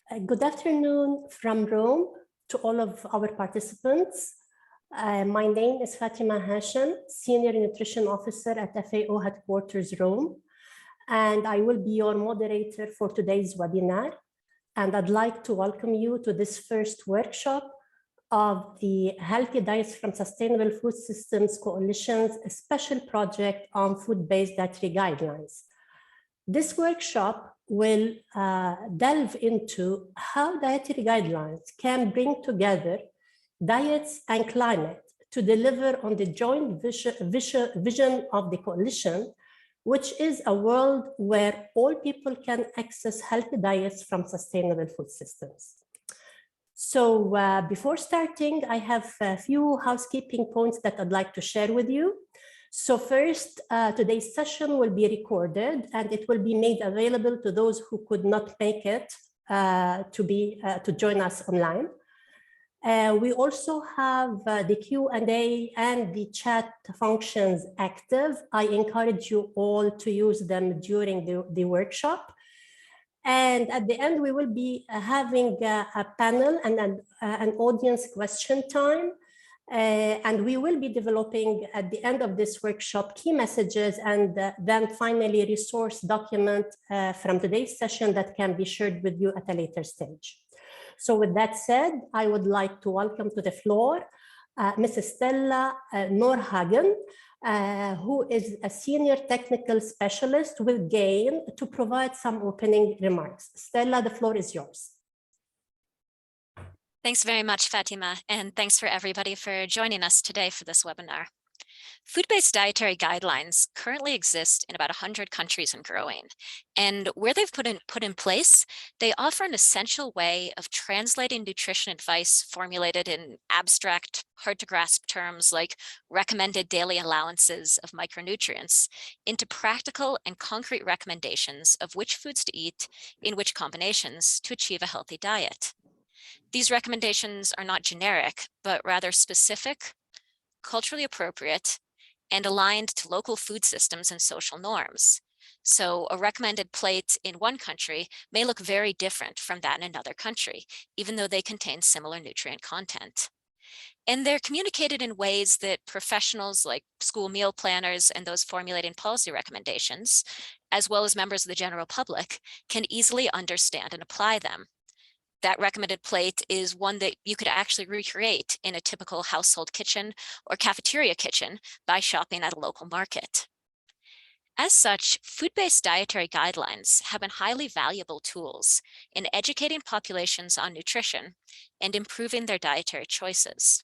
Good afternoon from Rome to all of our participants. My name is Fatima Hashim, Senior Nutrition Officer at FAO Headquarters, Rome, and I will be your moderator for today's webinar. And I'd like to welcome you to this first workshop of the Healthy Diets from Sustainable Food Systems Coalition's special project on food-based dietary guidelines. This workshop will delve into how dietary guidelines can bring together diets and climate to deliver on the joint vision of the coalition, which is a world where all people can access healthy diets from sustainable food systems. So before starting, I have a few housekeeping points that I'd like to share with you. So first, today's session will be recorded and it will be made available to those who could not make it to join us online. We also have the Q&A and the chat functions active. I encourage you all to use them during the workshop. And at the end, we will be having a panel and an audience question time. And we will be developing at the end of this workshop key messages and then finally a resource document from today's session that can be shared with you at a later stage. So with that said, I would like to welcome to the floor Mrs. Stella Norhagen, who is a senior technical specialist with GAIN to provide some opening remarks. Stella, the floor is yours. Thanks very much, Fatima, and thanks for everybody for joining us today for this webinar. Food-based dietary guidelines currently exist in about 100 countries and growing. And where they've put in place, they offer an essential way of translating nutrition advice formulated in abstract, hard-to-grasp terms like recommended daily allowances of micronutrients into practical and concrete recommendations of which foods to eat in which combinations to achieve a healthy diet. These recommendations are not generic, but rather specific, culturally appropriate, and aligned to local food systems and social norms. So a recommended plate in one country may look very different from that in another country, even though they contain similar nutrient content. And they're communicated in ways that professionals like school meal planners and those formulating policy recommendations, as well as members of the general public, can easily understand and apply them. That recommended plate is one that you could actually recreate in a typical household kitchen or cafeteria kitchen by shopping at a local market. As such, food-based dietary guidelines have been highly valuable tools in educating populations on nutrition and improving their dietary choices.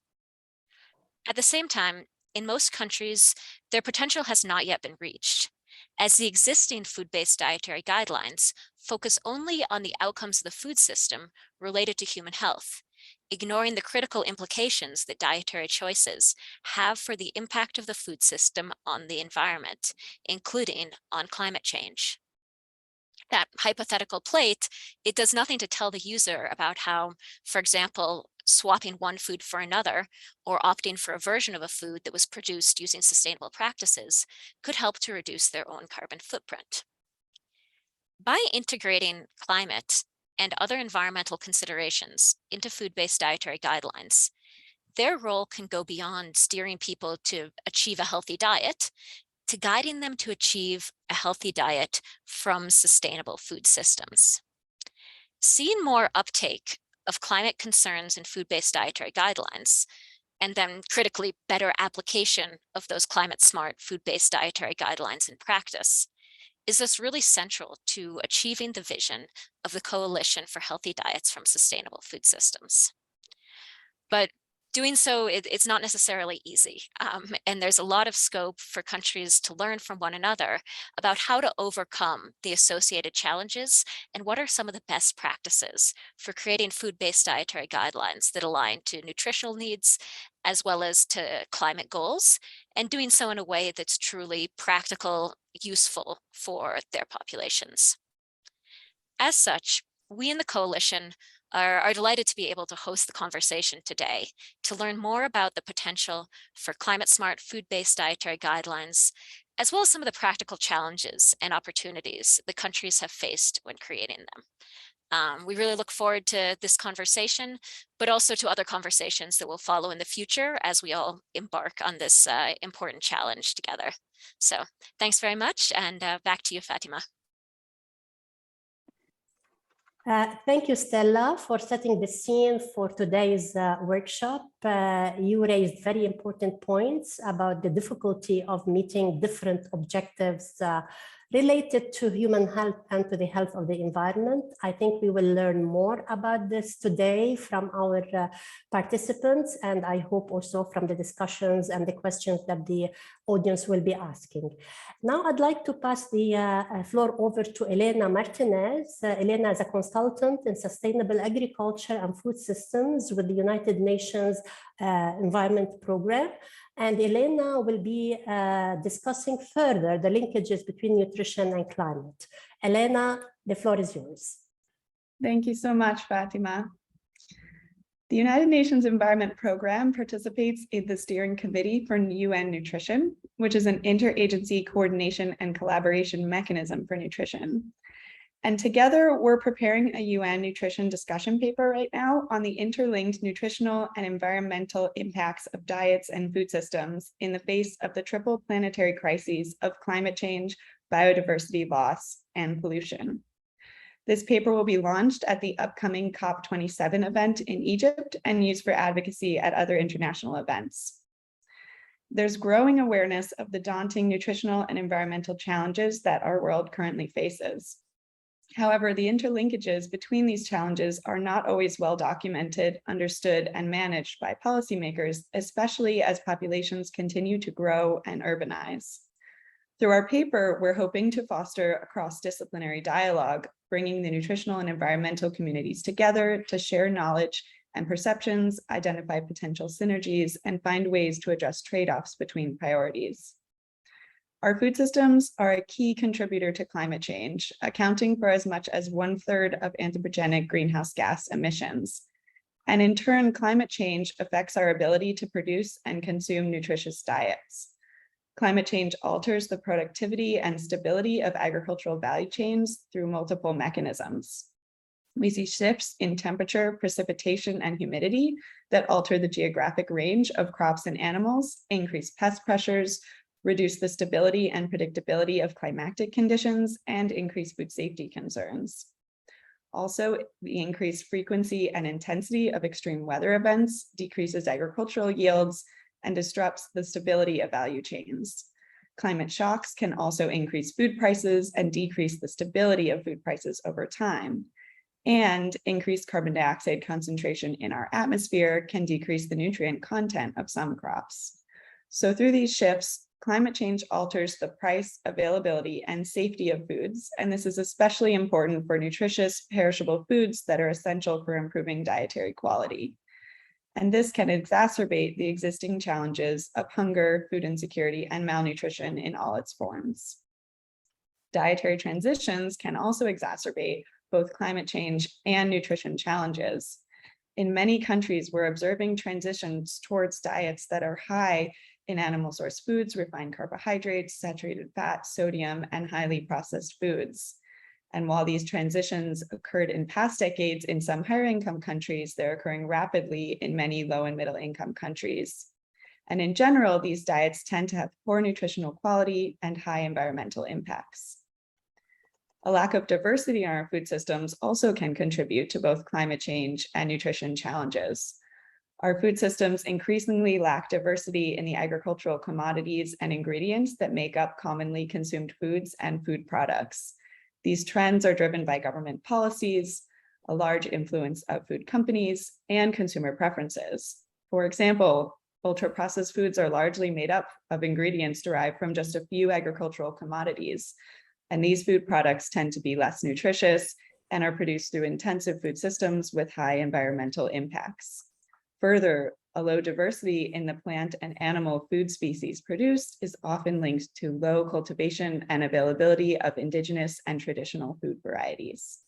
At the same time, in most countries, their potential has not yet been reached, as the existing food-based dietary guidelines focus only on the outcomes of the food system related to human health, ignoring the critical implications that dietary choices have for the impact of the food system on the environment, including on climate change. That hypothetical plate, it does nothing to tell the user about how, for example, swapping one food for another or opting for a version of a food that was produced using sustainable practices could help to reduce their own carbon footprint. By integrating climate and other environmental considerations into food-based dietary guidelines, their role can go beyond steering people to achieve a healthy diet to guiding them to achieve a healthy diet from sustainable food systems. Seeing more uptake of climate concerns in food-based dietary guidelines, and then critically better application of those climate-smart food-based dietary guidelines in practice, is this really central to achieving the vision of the Coalition for Healthy Diets from Sustainable Food Systems. But doing so, it's not necessarily easy. And there's a lot of scope for countries to learn from one another about how to overcome the associated challenges and what are some of the best practices for creating food-based dietary guidelines that align to nutritional needs as well as to climate goals, and doing so in a way that's truly practical, useful for their populations. As such, we in the Coalition are delighted to be able to host the conversation today to learn more about the potential for climate-smart food-based dietary guidelines, as well as some of the practical challenges and opportunities the countries have faced when creating them. We really look forward to this conversation, but also to other conversations that will follow in the future as we all embark on this important challenge together. So thanks very much, and back to you, Fatima. Thank you, Stella, for setting the scene for today's workshop. You raised very important points about the difficulty of meeting different objectives related to human health and to the health of the environment. I think we will learn more about this today from our participants, and I hope also from the discussions and the questions that the audience will be asking. Now I'd like to pass the floor over to Elena Martinez. Elena is a consultant in sustainable agriculture and food systems with the United Nations Environment Program. And Elena will be discussing further the linkages between nutrition and climate. Elena, the floor is yours. Thank you so much, Fatima. The United Nations Environment Program participates in the Steering Committee for UN Nutrition, which is an interagency coordination and collaboration mechanism for nutrition. And together, we're preparing a UN nutrition discussion paper right now on the interlinked nutritional and environmental impacts of diets and food systems in the face of the triple planetary crises of climate change, biodiversity loss, and pollution. This paper will be launched at the upcoming COP27 event in Egypt and used for advocacy at other international events. There's growing awareness of the daunting nutritional and environmental challenges that our world currently faces. However, the interlinkages between these challenges are not always well documented, understood, and managed by policymakers, especially as populations continue to grow and urbanize. Through our paper, we're hoping to foster a cross-disciplinary dialogue, bringing the nutritional and environmental communities together to share knowledge and perceptions, identify potential synergies, and find ways to address trade-offs between priorities. Our food systems are a key contributor to climate change, accounting for as much as 1/3 of anthropogenic greenhouse gas emissions. And in turn, climate change affects our ability to produce and consume nutritious diets. Climate change alters the productivity and stability of agricultural value chains through multiple mechanisms. We see shifts in temperature, precipitation, and humidity that alter the geographic range of crops and animals, increase pest pressures, reduce the stability and predictability of climatic conditions, and increase food safety concerns. Also, the increased frequency and intensity of extreme weather events decreases agricultural yields and disrupts the stability of value chains. Climate shocks can also increase food prices and decrease the stability of food prices over time. And increased carbon dioxide concentration in our atmosphere can decrease the nutrient content of some crops. So through these shifts, climate change alters the price, availability, and safety of foods, and this is especially important for nutritious, perishable foods that are essential for improving dietary quality. And this can exacerbate the existing challenges of hunger, food insecurity, and malnutrition in all its forms. Dietary transitions can also exacerbate both climate change and nutrition challenges. In many countries, we're observing transitions towards diets that are high in animal source foods, refined carbohydrates, saturated fat, sodium, and highly processed foods. And while these transitions occurred in past decades in some higher income countries, they're occurring rapidly in many low and middle income countries. And in general, these diets tend to have poor nutritional quality and high environmental impacts. A lack of diversity in our food systems also can contribute to both climate change and nutrition challenges. Our food systems increasingly lack diversity in the agricultural commodities and ingredients that make up commonly consumed foods and food products. These trends are driven by government policies, a large influence of food companies, and consumer preferences. For example, ultra-processed foods are largely made up of ingredients derived from just a few agricultural commodities, and these food products tend to be less nutritious and are produced through intensive food systems with high environmental impacts. Further, a low diversity in the plant and animal food species produced is often linked to low cultivation and availability of indigenous and traditional food varieties.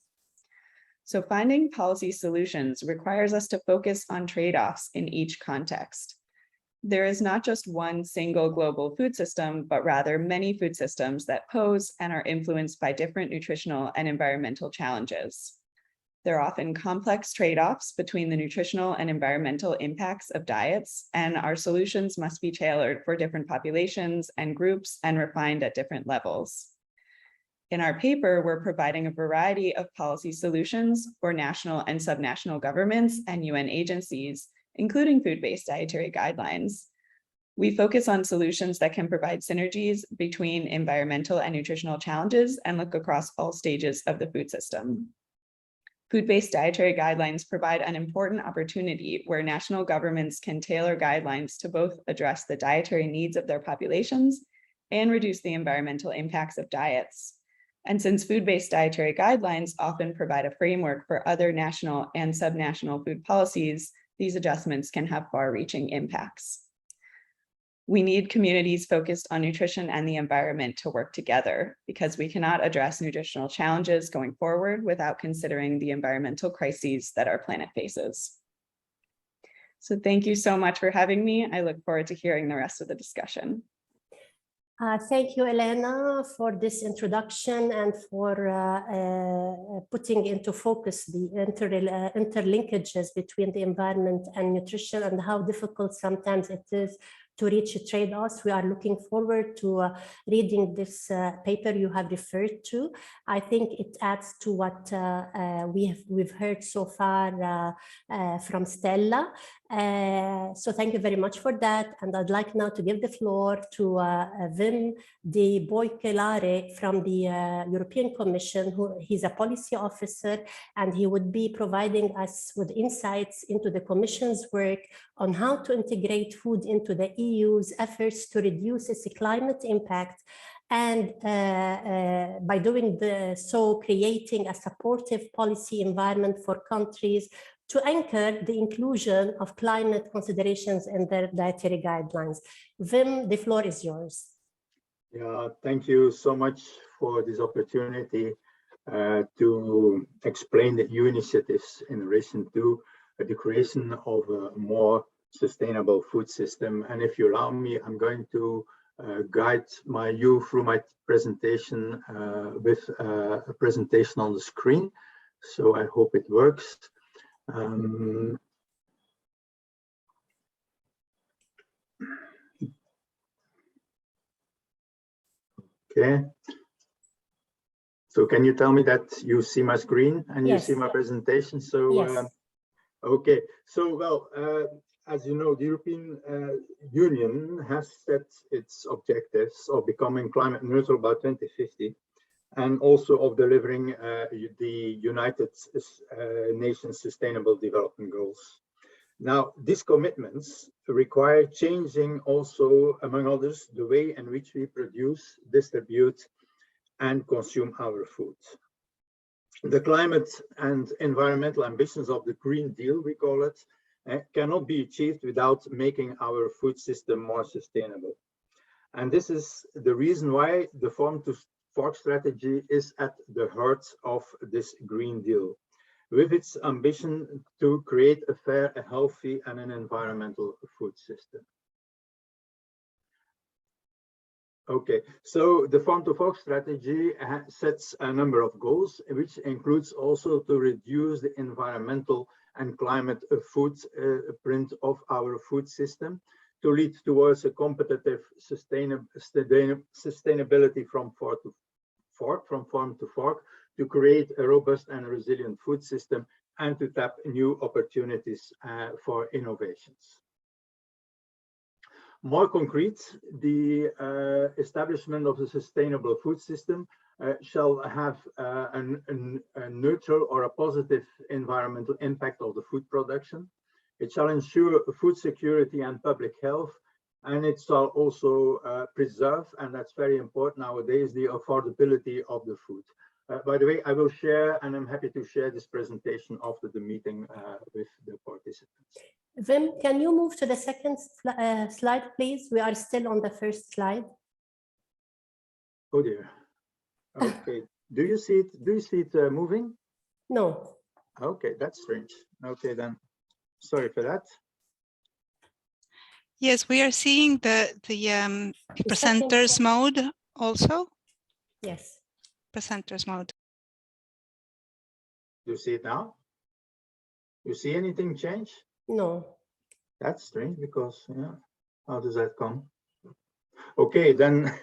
So finding policy solutions requires us to focus on trade-offs in each context. There is not just one single global food system, but rather many food systems that pose and are influenced by different nutritional and environmental challenges. There are often complex trade-offs between the nutritional and environmental impacts of diets, and our solutions must be tailored for different populations and groups and refined at different levels. In our paper, we're providing a variety of policy solutions for national and subnational governments and UN agencies, including food-based dietary guidelines. We focus on solutions that can provide synergies between environmental and nutritional challenges and look across all stages of the food system. Food-based dietary guidelines provide an important opportunity where national governments can tailor guidelines to both address the dietary needs of their populations and reduce the environmental impacts of diets. And since food-based dietary guidelines often provide a framework for other national and subnational food policies, these adjustments can have far-reaching impacts. We need communities focused on nutrition and the environment to work together because we cannot address nutritional challenges going forward without considering the environmental crises that our planet faces. So thank you so much for having me. I look forward to hearing the rest of the discussion. Thank you, Elena, for this introduction and for putting into focus the interlinkages between the environment and nutrition and how difficult sometimes it is to reach trade-offs. We are looking forward to reading this paper you have referred to. I think it adds to what we've heard so far from Stella. So thank you very much for that. And I'd like now to give the floor to Wim de Boykelare from the European Commission, he's a policy officer, and he would be providing us with insights into the Commission's work on how to integrate food into the EU's efforts to reduce its climate impact, and by doing so, creating a supportive policy environment for countries to anchor the inclusion of climate considerations in their dietary guidelines. Wim, the floor is yours. Yeah, thank you so much for this opportunity to explain the EU initiatives in relation to the creation of a more sustainable food system. And if you allow me, I'm going to guide you through my presentation with a presentation on the screen. So I hope it works. Okay. So can you tell me that you see my screen and Yes. you see my presentation? So Yes. Okay. So well, as you know, the European Union has set its objectives of becoming climate neutral by 2050, and also of delivering the United Nations Sustainable Development Goals. Now, these commitments require changing also, among others, the way in which we produce, distribute, and consume our food. The climate and environmental ambitions of the Green Deal, we call it, cannot be achieved without making our food system more sustainable. And this is the reason why the Farm to Fork strategy is at the heart of this Green Deal, with its ambition to create a fair, a healthy, and an environmental food system. Okay, so the Farm to Fork strategy sets a number of goals, which includes also to reduce the environmental and climate footprint of our food system, to lead towards a competitive sustainability from farm to fork, to create a robust and resilient food system, and to tap new opportunities for innovations. More concrete, the establishment of a sustainable food system shall have a neutral or a positive environmental impact of the food production. It shall ensure food security and public health, and it shall also preserve, and that's very important nowadays, the affordability of the food. By the way, I will share, and I'm happy to share this presentation after the meeting with the participants. Wim, can you move to the second slide, please? We are still on the first slide. Oh dear. Okay. Do you see it? Do you see it moving? No. Okay, that's strange. Okay, then. Sorry for that. Yes, we are seeing the presenters mode also. Yes. Presenters mode. Do you see it now? You see anything change? No. That's strange because, yeah, how does that come? Okay, then,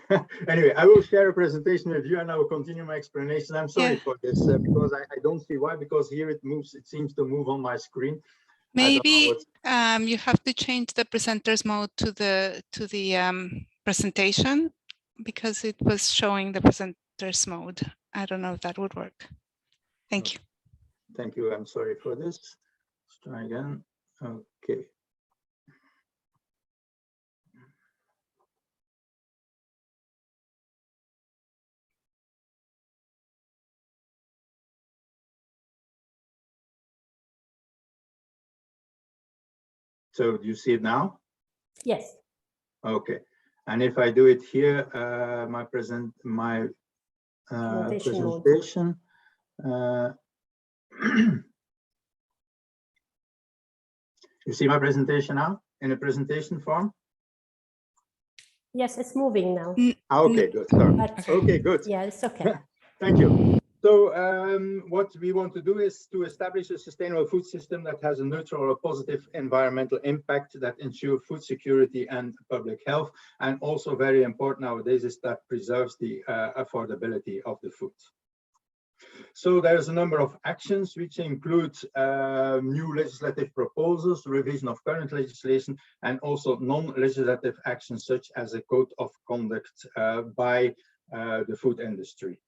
anyway, I will share a presentation with you and I will continue my explanation. I'm sorry for this because I don't see why, because here it moves, it seems to move on my screen. Maybe you have to change the presenter's mode to the presentation because it was showing the presenter's mode. I don't know if that would work. Thank you. Thank you. I'm sorry for this. Let's try again. Okay. So do you see it now? Yes. Okay. And if I do it here, my presentation. You see my presentation now in a presentation form? Yes, it's moving now. Okay, good. Sorry. Okay, good. Yeah, it's okay. Thank you. So what we want to do is to establish a sustainable food system that has a neutral or positive environmental impact that ensure food security and public health. And also very important nowadays is that preserves the affordability of the food. So there's a number of actions which include new legislative proposals, revision of current legislation, and also non-legislative actions such as a code of conduct by the food industry.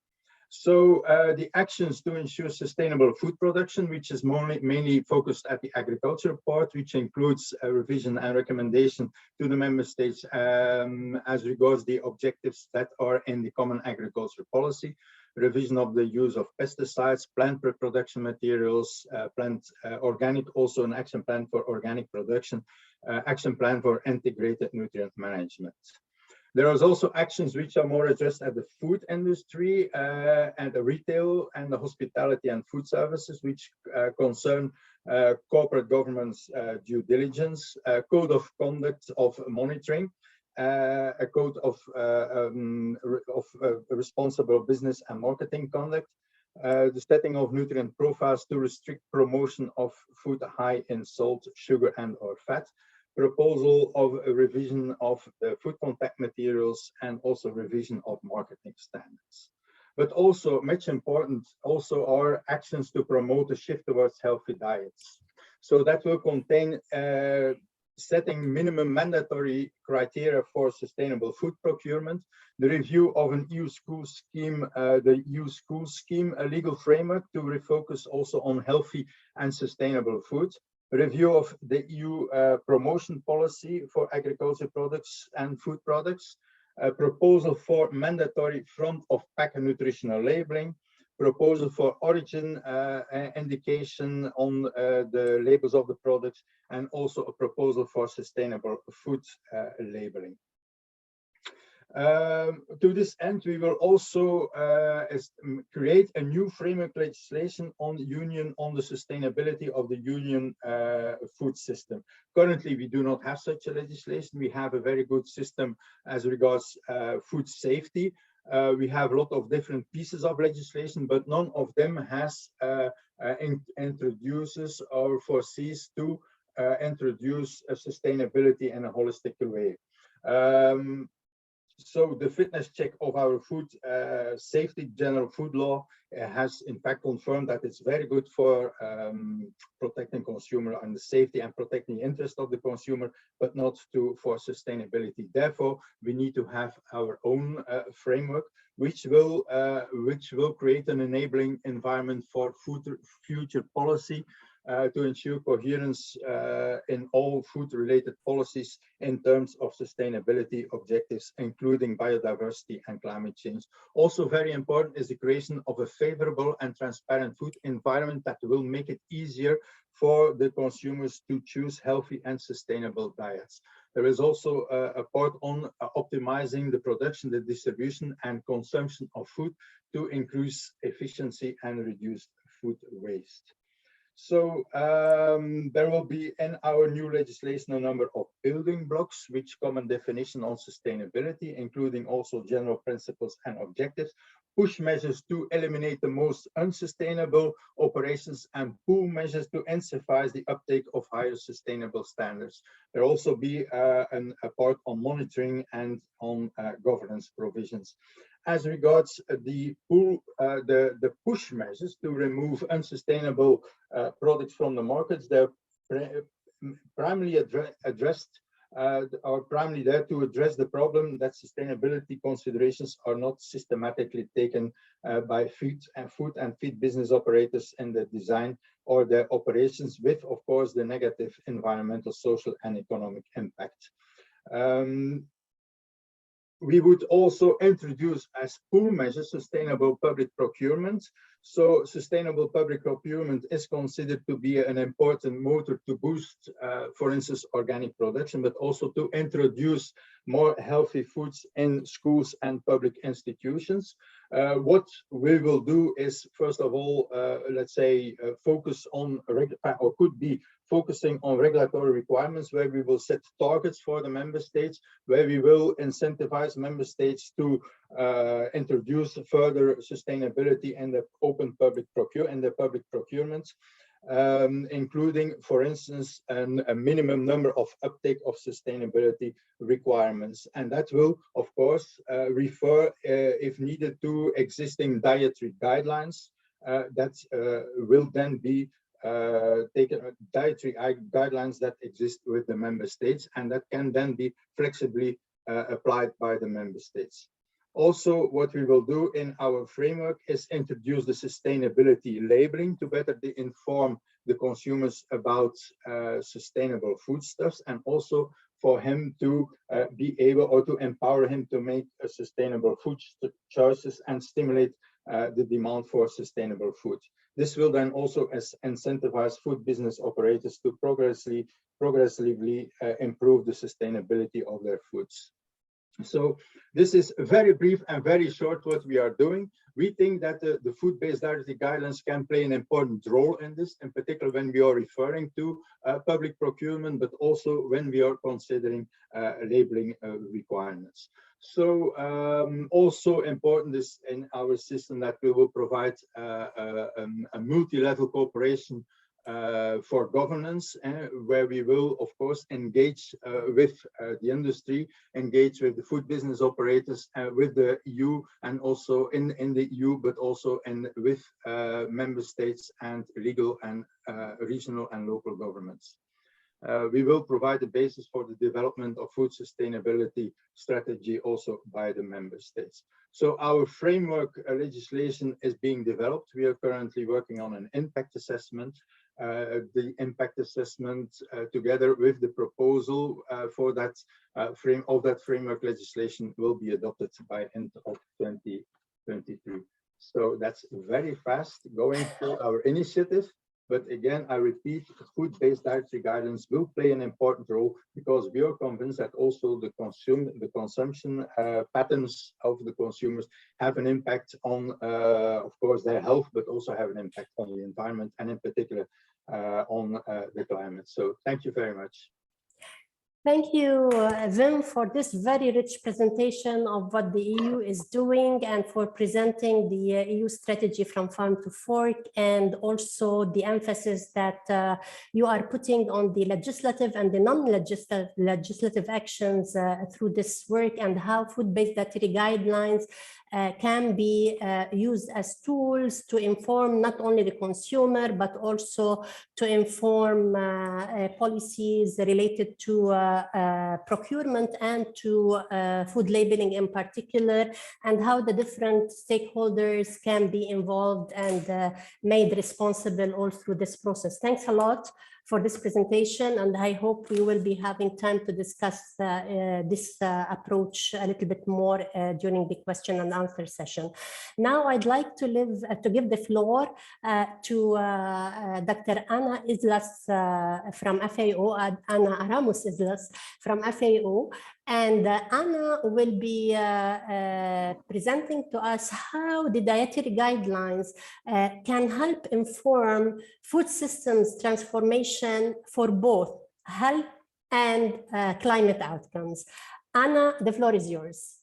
So the actions to ensure sustainable food production, which is mainly focused at the agriculture part, which includes a revision and recommendation to the member states as regards the objectives that are in the common agriculture policy, revision of the use of pesticides, plant reproduction materials, organic, also an action plan for organic production, action plan for integrated nutrient management. There are also actions which are more addressed at the food industry and the retail and the hospitality and food services, which concern corporate governance due diligence, code of conduct of monitoring, a code of responsible business and marketing conduct, the setting of nutrient profiles to restrict promotion of food high in salt, sugar, and or fat, proposal of a revision of the food contact materials, and also revision of marketing standards. But also, much important, also are actions to promote a shift towards healthy diets. So that will contain setting minimum mandatory criteria for sustainable food procurement, the review of an EU school scheme, a legal framework to refocus also on healthy and sustainable food, review of the EU promotion policy for agriculture products and food products, a proposal for mandatory front of pack nutritional labeling, proposal for origin indication on the labels of the products, and also a proposal for sustainable food labeling. To this end, we will also create a new framework legislation on the sustainability of the union food system. Currently, we do not have such a legislation. We have a very good system as regards food safety. We have a lot of different pieces of legislation, but none of them has introduces or foresees to introduce a sustainability in a holistic way. So the fitness check of our food safety general food law has in fact confirmed that it's very good for protecting consumer and the safety and protecting the interest of the consumer, but not for sustainability. Therefore, we need to have our own framework, which will create an enabling environment for future policy to ensure coherence in all food-related policies in terms of sustainability objectives, including biodiversity and climate change. Also very important is the creation of a favorable and transparent food environment that will make it easier for the consumers to choose healthy and sustainable diets. There is also a part on optimizing the production, the distribution, and consumption of food to increase efficiency and reduce food waste. So there will be in our new legislation a number of building blocks which common definition on sustainability, including also general principles and objectives, push measures to eliminate the most unsustainable operations, and pull measures to incentivize the uptake of higher sustainable standards. There will also be a part on monitoring and on governance provisions. As regards the push measures to remove unsustainable products from the markets, they're primarily addressed are primarily there to address the problem that sustainability considerations are not systematically taken by food and feed business operators in the design or their operations, with, of course, the negative environmental, social, and economic impact. We would also introduce as pull measure sustainable public procurement. So sustainable public procurement is considered to be an important motor to boost, for instance, organic production, but also to introduce more healthy foods in schools and public institutions. What we will do is, first of all, let's say, focus on, or could be focusing on regulatory requirements, where we will set targets for the member states, where we will incentivize member states to introduce further sustainability in the open public procurement, including, for instance, a minimum number of uptake of sustainability requirements. And that will, of course, refer, if needed, to existing dietary guidelines that will then be taken, dietary guidelines that exist with the member states, and that can then be flexibly applied by the member states. Also, what we will do in our framework is introduce the sustainability labeling to better inform the consumers about sustainable foodstuffs, and also for him to be able, or to empower him to make sustainable food choices and stimulate the demand for sustainable food. This will then also incentivize food business operators to progressively improve the sustainability of their foods. So this is very brief and very short what we are doing. We think that the food-based dietary guidelines can play an important role in this, in particular when we are referring to public procurement, but also when we are considering labeling requirements. So also important is in our system that we will provide a multi-level cooperation for governance, where we will, of course, engage with the industry, engage with the food business operators, with the EU, and also in the EU, but also with member states and legal and regional and local governments. We will provide the basis for the development of food sustainability strategy also by the member states. So our framework legislation is being developed. We are currently working on an impact assessment. The impact assessment together with the proposal for that framework legislation will be adopted by end of 2023. So that's very fast going through our initiative. But again, I repeat, food-based dietary guidelines will play an important role, because we are convinced that also the consumption patterns of the consumers have an impact on, of course, their health, but also have an impact on the environment, and in particular on the climate. So thank you very much. Thank you, Wim, for this very rich presentation of what the EU is doing, and for presenting the EU strategy from farm to fork, and also the emphasis that you are putting on the legislative and the non-legislative actions through this work, and how food-based dietary guidelines can be used as tools to inform not only the consumer, but also to inform policies related to procurement and to food labeling in particular, and how the different stakeholders can be involved and made responsible all through this process. Thanks a lot for this presentation, and I hope we will be having time to discuss this approach a little bit more during the question and answer session. Now I'd like to give the floor to Dr. Ana Islas from FAO, Ana Ramos Islas from FAO, And Anna will be presenting to us how the dietary guidelines can help inform food systems transformation for both health and climate outcomes. Anna, the floor is yours.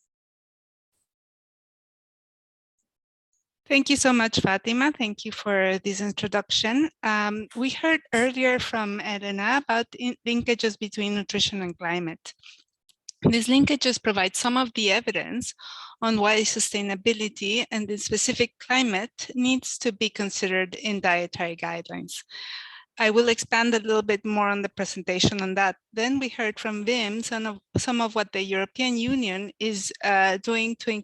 Thank you so much, Fatima. Thank you for this introduction. We heard earlier from Elena about linkages between nutrition and climate. These linkages provide some of the evidence on why sustainability and the specific climate needs to be considered in dietary guidelines. I will expand a little bit more on the presentation on that. Then we heard from Wim some of what the European Union is doing to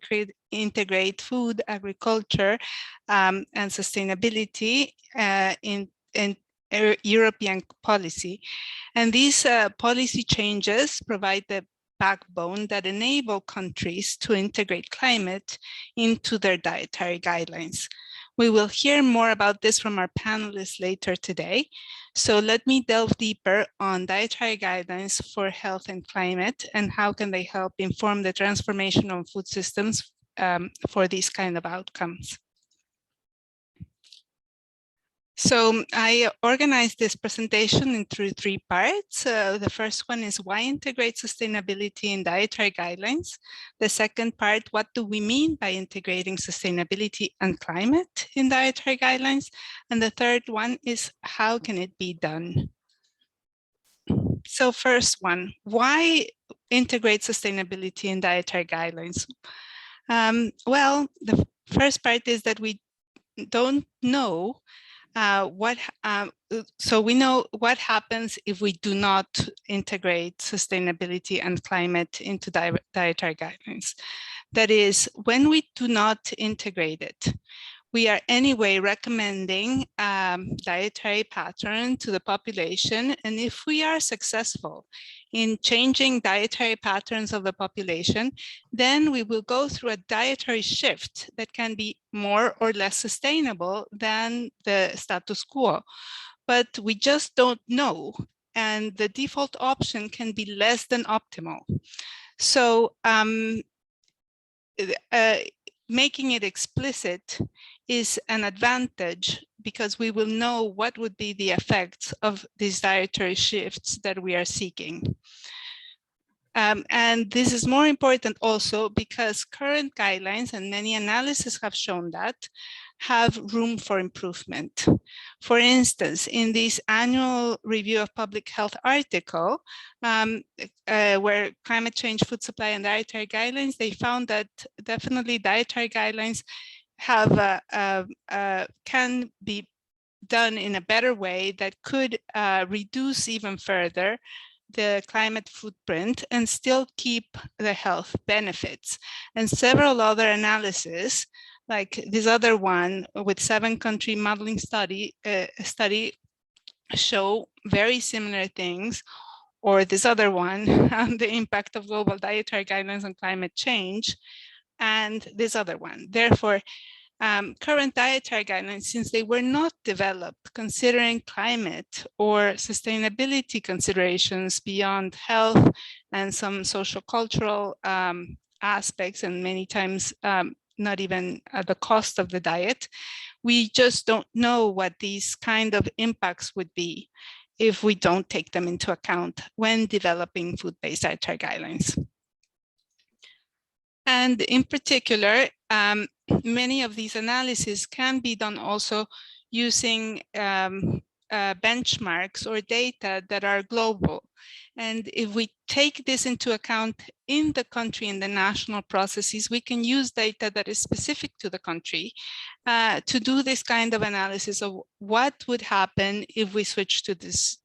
integrate food, agriculture, and sustainability in European policy. And these policy changes provide the backbone that enable countries to integrate climate into their dietary guidelines. We will hear more about this from our panelists later today. So let me delve deeper on dietary guidelines for health and climate and how can they help inform the transformation of food systems for these kind of outcomes. So I organized this presentation into 3 parts. The first one is why integrate sustainability in dietary guidelines. The second part, what do we mean by integrating sustainability and climate in dietary guidelines? And the third one is how can it be done? So first one, why integrate sustainability in dietary guidelines? Well, the first part is that we don't know so we know what happens if we do not integrate sustainability and climate into dietary guidelines. That is, when we do not integrate it, we are anyway recommending dietary pattern to the population. And if we are successful in changing dietary patterns of the population, then we will go through a dietary shift that can be more or less sustainable than the status quo. But we just don't know. And the default option can be less than optimal. So making it explicit is an advantage because we will know what would be the effects of these dietary shifts that we are seeking. And this is more important also because current guidelines, and many analyses have shown that, have room for improvement. For instance, in this annual review of public health article, where climate change, food supply, and dietary guidelines, they found that definitely dietary guidelines have can be done in a better way that could reduce even further the climate footprint and still keep the health benefits. And several other analyses, like this other one with 7-country modeling study show very similar things, or this other one on the impact of global dietary guidelines on climate change, and this other one. Therefore, current dietary guidelines, since they were not developed considering climate or sustainability considerations beyond health and some social cultural aspects, and many times not even at the cost of the diet, we just don't know what these kind of impacts would be if we don't take them into account when developing food-based dietary guidelines. And in particular, many of these analyses can be done also using benchmarks or data that are global. And if we take this into account in the country, in the national processes, we can use data that is specific to the country to do this kind of analysis of what would happen if we switch to this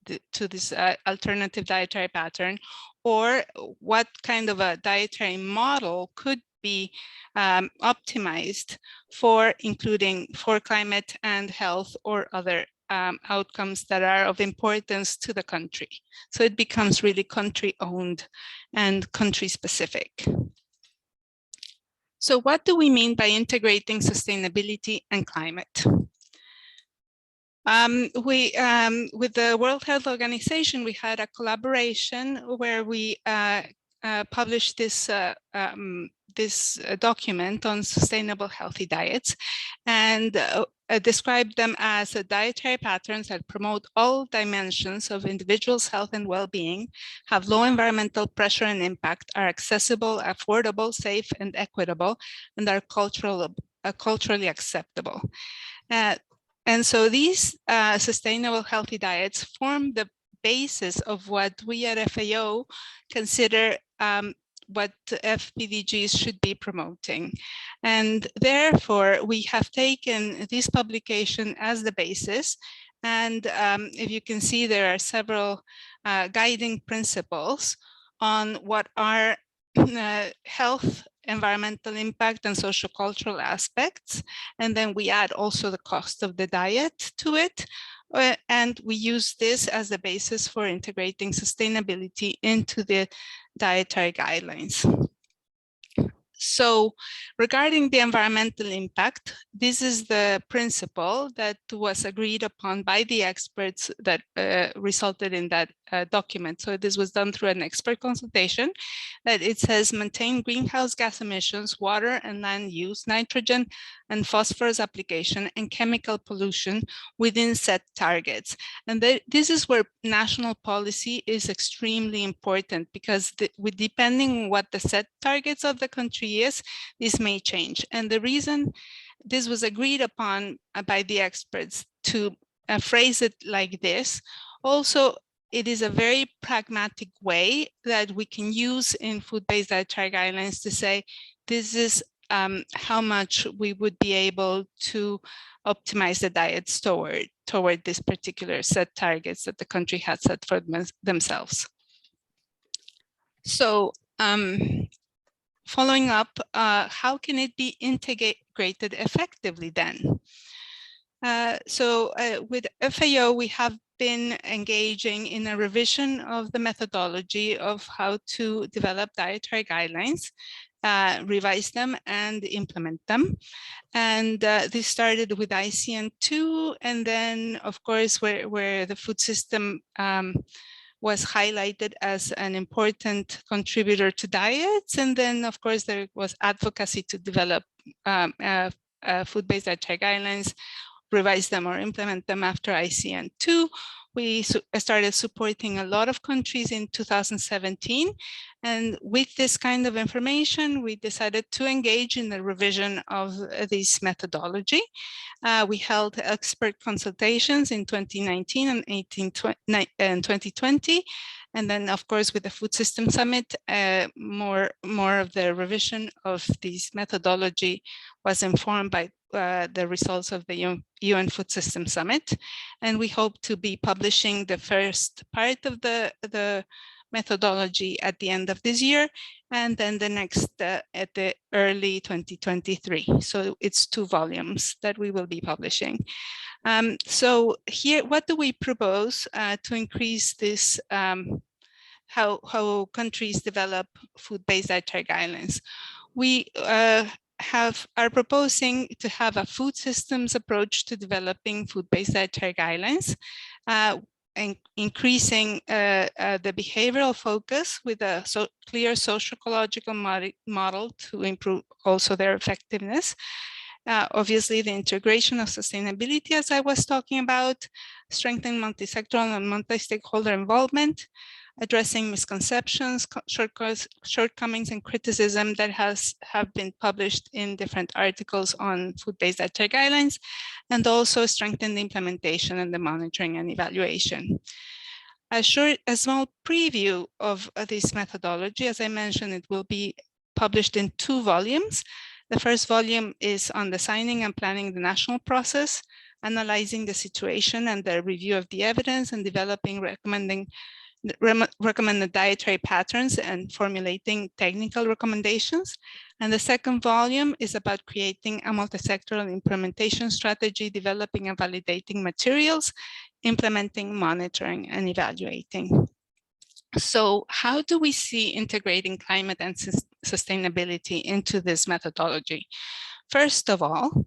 alternative dietary pattern, or what kind of a dietary model could be optimized for including for climate and health or other outcomes that are of importance to the country. So it becomes really country owned and country specific. So what do we mean by integrating sustainability and climate? With the World Health Organization, we had a collaboration where we published this document on sustainable healthy diets, and described them as dietary patterns that promote all dimensions of individuals' health and well-being, have low environmental pressure and impact, are accessible, affordable, safe, and equitable, and are culturally acceptable. And so these sustainable healthy diets form the basis of what we at FAO consider what FBDGs should be promoting. And therefore, we have taken this publication as the basis. And if you can see, there are several guiding principles on what are health, environmental impact, and sociocultural aspects. And then we add also the cost of the diet to it. And we use this as the basis for integrating sustainability into the dietary guidelines. So regarding the environmental impact, this is the principle that was agreed upon by the experts that resulted in that document. So this was done through an expert consultation, that it says maintain greenhouse gas emissions, water and land use, nitrogen and phosphorus application, and chemical pollution within set targets. And this is where national policy is extremely important, because depending on what the set targets of the country is, this may change. And the reason this was agreed upon by the experts to phrase it like this, also it is a very pragmatic way that we can use in food-based dietary guidelines to say, this is how much we would be able to optimize the diets toward this particular set targets that the country has set for themselves. So following up, how can it be integrated effectively then? With FAO, we have been engaging in a revision of the methodology of how to develop dietary guidelines, revise them and implement them. And this started with ICN2, and then of course where the food system was highlighted as an important contributor to diets. And then of course there was advocacy to develop food-based dietary guidelines, revise them or implement them after ICN2. We started supporting a lot of countries in 2017. And with this kind of information, we decided to engage in the revision of this methodology. We held expert consultations in 2019 and 2020. And then, of course, with the Food System Summit, more of the revision of this methodology was informed by the results of the UN Food System Summit. And we hope to be publishing the first part of the methodology at the end of this year, and then the next at the early 2023. So it's 2 volumes that we will be publishing. So here, what do we propose to increase this, how countries develop food-based dietary guidelines? We are proposing to have a food systems approach to developing food-based dietary guidelines, and increasing the behavioral focus with a clear socio-ecological model to improve also their effectiveness. Obviously, the integration of sustainability, as I was talking about, strengthening multi-sectoral and multi-stakeholder involvement, addressing misconceptions, shortcomings, and criticism that have been published in different articles on food-based dietary guidelines, and also strengthen the implementation and the monitoring and evaluation. A small preview of this methodology, as I mentioned, it will be published in 2 volumes. The first volume is on designing and planning the national process, analyzing the situation and the review of the evidence, and developing recommended dietary patterns and formulating technical recommendations. And the second volume is about creating a multi-sectoral implementation strategy, developing and validating materials, implementing, monitoring, and evaluating. So how do we see integrating climate and sustainability into this methodology? First of all,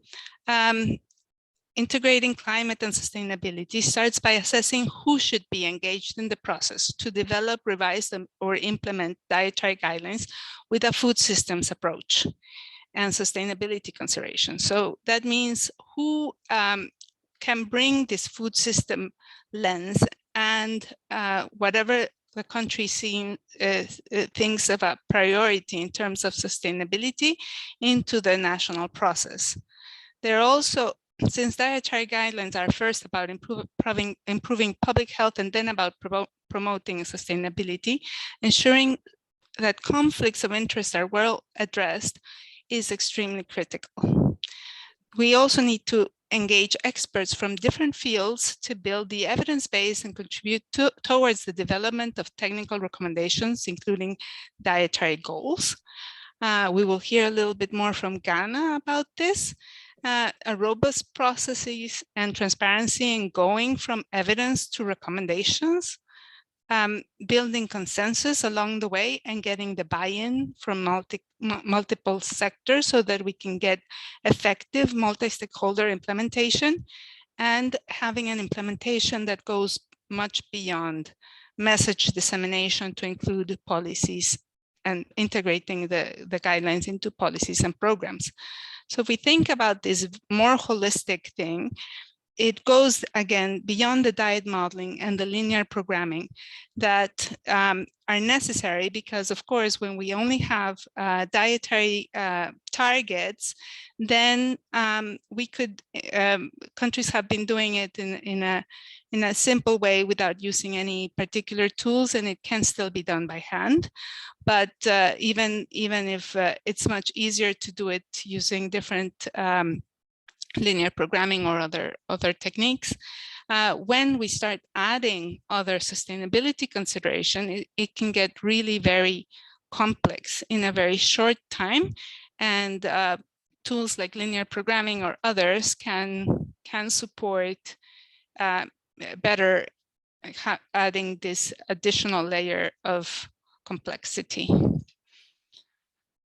integrating climate and sustainability starts by assessing who should be engaged in the process to develop, revise, or implement dietary guidelines with a food systems approach and sustainability consideration. So that means who can bring this food system lens and whatever the country thinks about priority in terms of sustainability into the national process. They're also, since dietary guidelines are first about improving public health and then about promoting sustainability, ensuring that conflicts of interest are well addressed is extremely critical. We also need to engage experts from different fields to build the evidence base and contribute towards the development of technical recommendations, including dietary goals. We will hear a little bit more from Ghana about this. A robust processes and transparency in going from evidence to recommendations, building consensus along the way and getting the buy-in from multiple sectors so that we can get effective multi-stakeholder implementation, and having an implementation that goes much beyond message dissemination to include policies and integrating the guidelines into policies and programs. So if we think about this more holistic thing, it goes again beyond the diet modeling and the linear programming that are necessary, because of course, when we only have dietary targets, then we could, countries have been doing it in a simple way without using any particular tools, and it can still be done by hand. But even if it's much easier to do it using different linear programming or other techniques, when we start adding other sustainability consideration, it can get really very complex in a very short time, and tools like linear programming or others can support better adding this additional layer of complexity.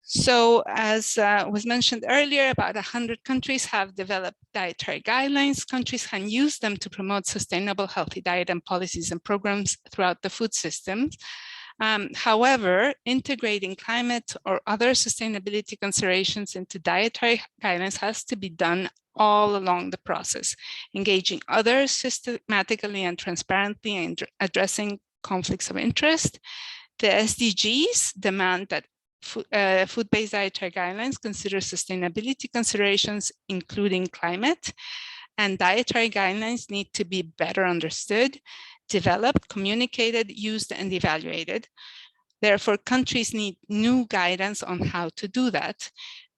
So as was mentioned earlier, about 100 countries have developed dietary guidelines. Countries can use them to promote sustainable, healthy diet and policies and programs throughout the food systems. However, integrating climate or other sustainability considerations into dietary guidelines has to be done all along the process, engaging others systematically and transparently and addressing conflicts of interest. The SDGs demand that food-based dietary guidelines consider sustainability considerations, including climate, and dietary guidelines need to be better understood, developed, communicated, used, and evaluated. Therefore, countries need new guidance on how to do that.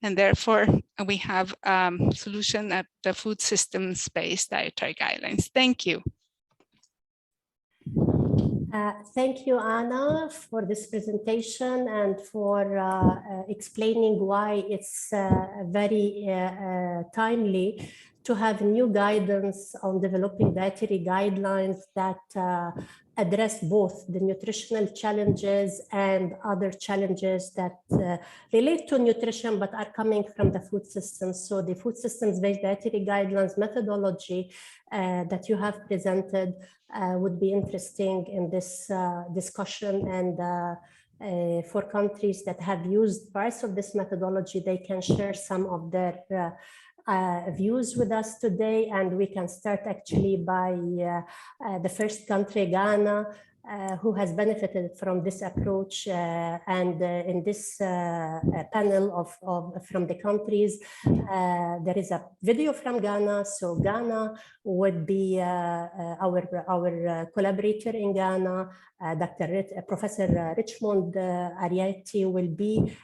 And therefore, we have a solution at the food systems-based dietary guidelines. Thank you. Thank you, Anna, for this presentation and for explaining why it's very timely to have new guidance on developing dietary guidelines that address both the nutritional challenges and other challenges that relate to nutrition but are coming from the food systems. So the food systems-based dietary guidelines methodology that you have presented would be interesting in this discussion, and for countries that have used parts of this methodology, they can share some of their views with us today. And we can start actually by the first country, Ghana, who has benefited from this approach. And in this panel from the countries, there is a video from Ghana. So Ghana would be our collaborator in Ghana, Professor Richmond Arieti, will be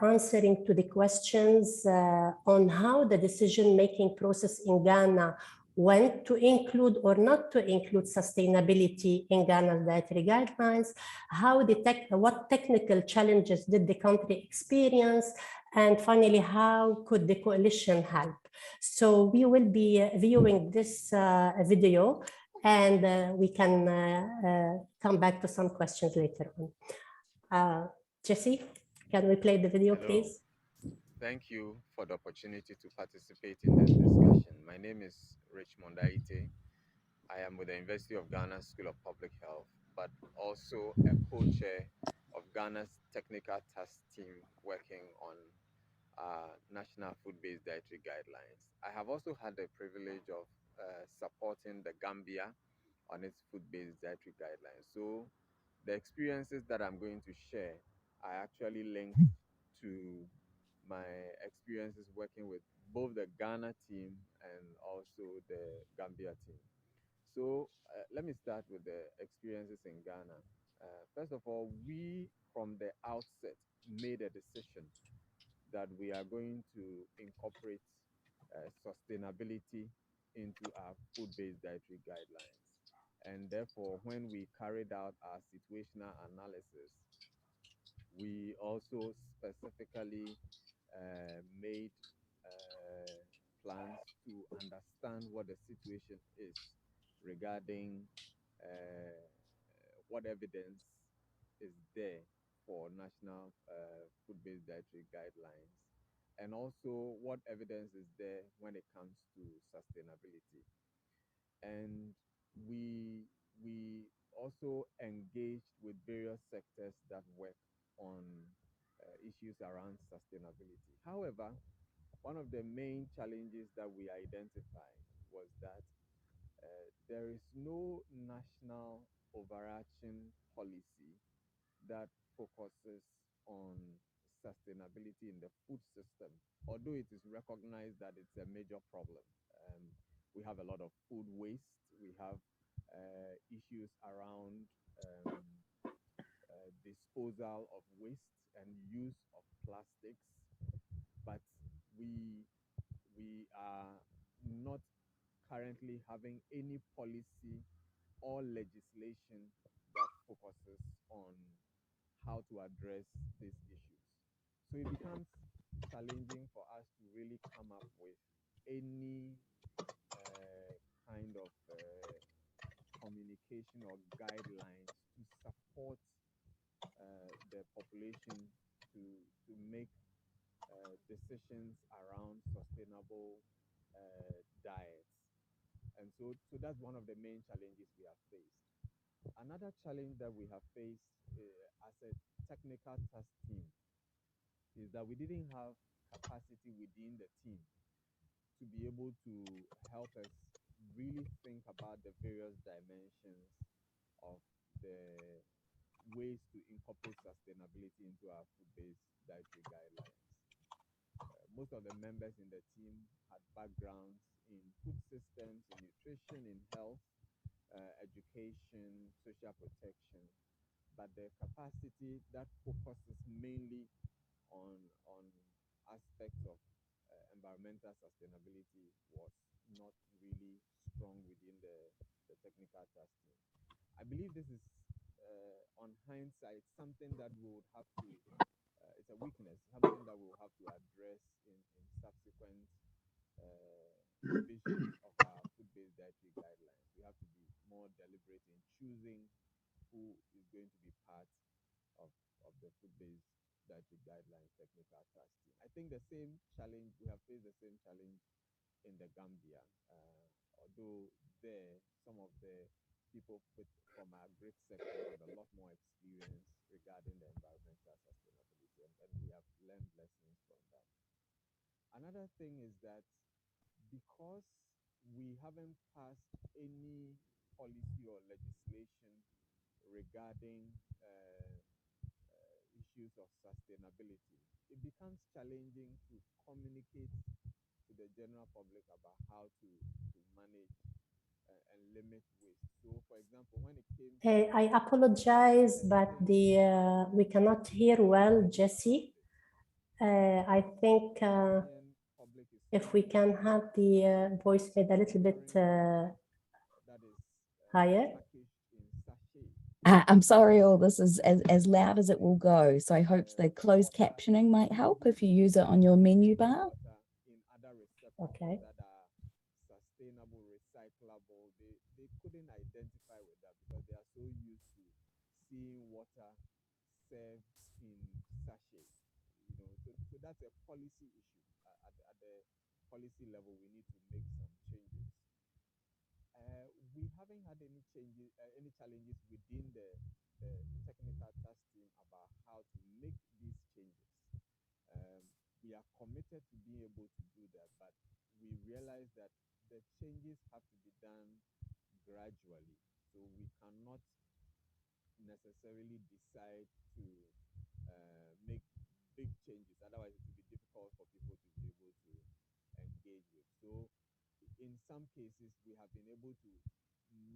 answering to the questions on how the decision-making process in Ghana when to include or not to include sustainability in Ghana's dietary guidelines, what technical challenges did the country experience, and finally, how could the coalition help? So we will be viewing this video, and we can come back to some questions later on. Jesse, can we play the video, please? Thank you for the opportunity to participate in this discussion. My name is Richmond Aite. I am with the University of Ghana School of Public Health, but also a co-chair of Ghana's technical task team working on National Food Based Dietary Guidelines. I have also had the privilege of supporting the Gambia on its Food Based Dietary Guidelines. So the experiences that I'm going to share are actually linked to my experiences working with both the Ghana team and also the Gambia team. So let me start with the experiences in Ghana. First of all, we from the outset made a decision that we are going to incorporate sustainability into our food-based dietary guidelines. And therefore, when we carried out our situational analysis, we also specifically made plans to understand what the situation is regarding what evidence is there for national food-based dietary guidelines, and also what evidence is there when it comes to sustainability. And we also engaged with various sectors that work on issues around sustainability. However, one of the main challenges that we identified was that there is no national overarching policy that focuses on sustainability in the food system, although it is recognized that it's a major problem. Um, we have a lot of food waste. We have issues around disposal of waste and use of plastics, but we are not currently having any policy or legislation that focuses on how to address these issues. So it becomes challenging for us to really come up with any kind of communication or guidelines to support the population to make decisions around sustainable diets. And so that's one of the main challenges we have faced. Another challenge that we have faced as a technical task team is that we didn't have capacity within the team to be able to help us really think about the various dimensions of the ways to incorporate sustainability into our food-based dietary guidelines. Most of the members in the team had backgrounds in food systems, in nutrition, in health, education, social protection, but the capacity that focuses mainly on aspects of environmental sustainability was not really strong within the technical task team. I believe this is, on hindsight, something that we would have to, it's a weakness, something that we will have to address in subsequent revisions of our food-based dietary guidelines. We have to be more deliberate in choosing who is going to be part of the food-based dietary guidelines technical task team. I think the same challenge, we have faced the same challenge in the Gambia, although there, some of the people from our great sector have a lot more experience regarding the environmental sustainability, and we have learned lessons from that. Another thing is that because we haven't passed any policy or legislation regarding issues of sustainability, it becomes challenging to communicate to the general public about how to manage and limit waste. So, for example, when it came to I apologize, but we cannot hear well, Jesse. I think if we can have the voice made a little bit higher. I'm sorry, all this is as loud as it will go. So I hope the closed captioning might help if you use it on your menu bar. Okay. That are sustainable, recyclable, they couldn't identify with that because they are so used to seeing water served in sachets. so that's a policy issue. At the policy level, we need to make some changes. We haven't had any changes, any challenges within the technical task team about how to make these changes. We are committed to being able to do that, but we realize that the changes have to be done gradually. So we cannot necessarily decide to make big changes. Otherwise, it will be difficult for people to be able to engage with. So in some cases, we have been able to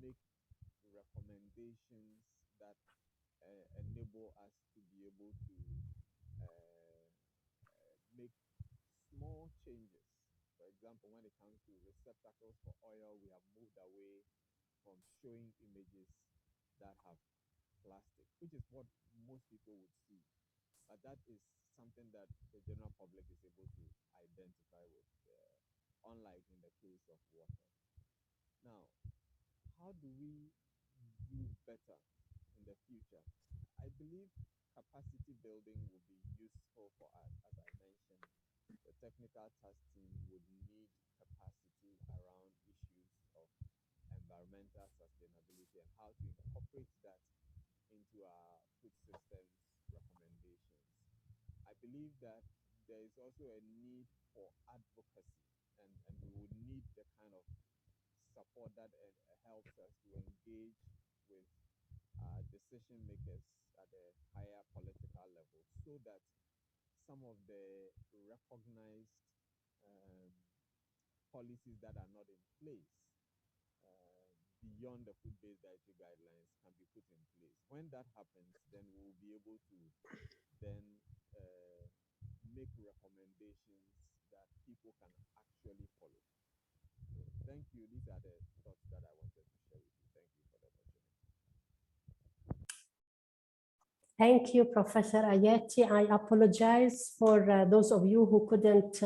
make recommendations that enable us to be able to make small changes. For example, when it comes to receptacles for oil, we have moved away from showing images that have plastic, which is what most people would see. But that is something that the general public is able to identify with, unlike in the case of water. Now, how do we do better in the future? I believe capacity building will be useful for us. As I mentioned, the technical task team would need capacity around issues of environmental sustainability and how to incorporate that into our food systems recommendations. I believe that there is also a need for advocacy, and we would need the kind of support that helps us to engage with decision makers at a higher political level, so that some of the recognized policies that are not in place beyond the food-based dietary guidelines can be put in place. When that happens, then we will be able to then make recommendations that people can actually follow. So thank you. These are the thoughts that I wanted to share with you. Thank you for the opportunity. Thank you, Professor Ayeti. I apologize for those of you who couldn't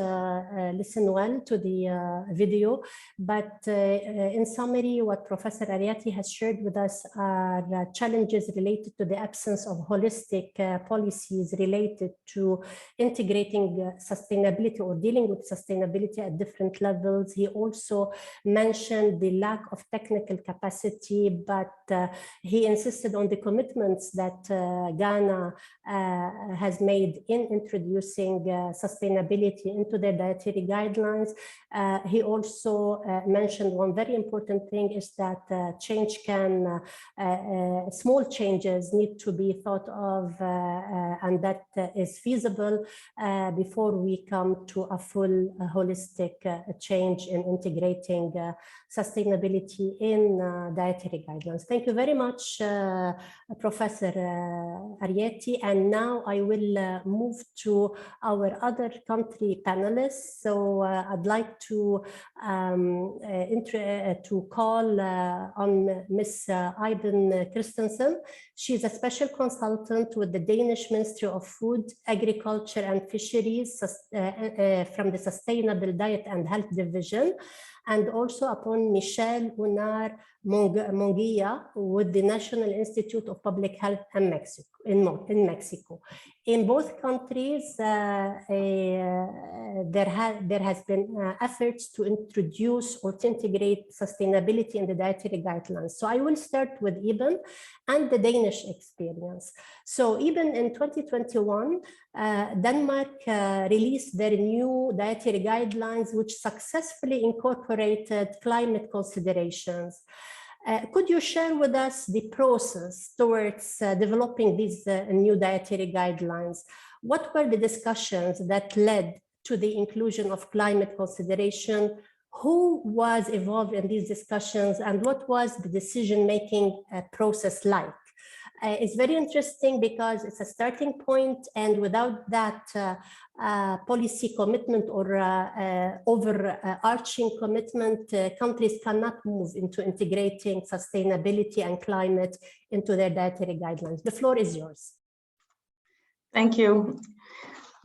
listen well to the video, but in summary, what Professor Ayeti has shared with us are challenges related to the absence of holistic policies related to integrating sustainability or dealing with sustainability at different levels. He also mentioned the lack of technical capacity, but he insisted on the commitments that Ghana has made in introducing sustainability into their dietary guidelines. He also mentioned one very important thing is that small changes need to be thought of, and that is feasible before we come to a full holistic change in integrating sustainability in dietary guidelines. Thank you very much, Professor Ayeti. And now I will move to our other country panelists. So I'd like to call on Ms. Iben Christensen. She's a special consultant with the Danish Ministry of Food, Agriculture and Fisheries from the Sustainable Diet and Health Division, and also upon Michel Unar Monguia with the National Institute of Public Health in Mexico. In both countries, there has been efforts to introduce or to integrate sustainability in the dietary guidelines. So I will start with Iben and the Danish experience. So Iben, in 2021, Denmark released their new dietary guidelines, which successfully incorporated climate considerations. Could you share with us the process towards developing these new dietary guidelines? What were the discussions that led to the inclusion of climate consideration? Who was involved in these discussions, and what was the decision-making process like? It's very interesting because it's a starting point, and without that policy commitment or overarching commitment, countries cannot move into integrating sustainability and climate into their dietary guidelines. The floor is yours. Thank you.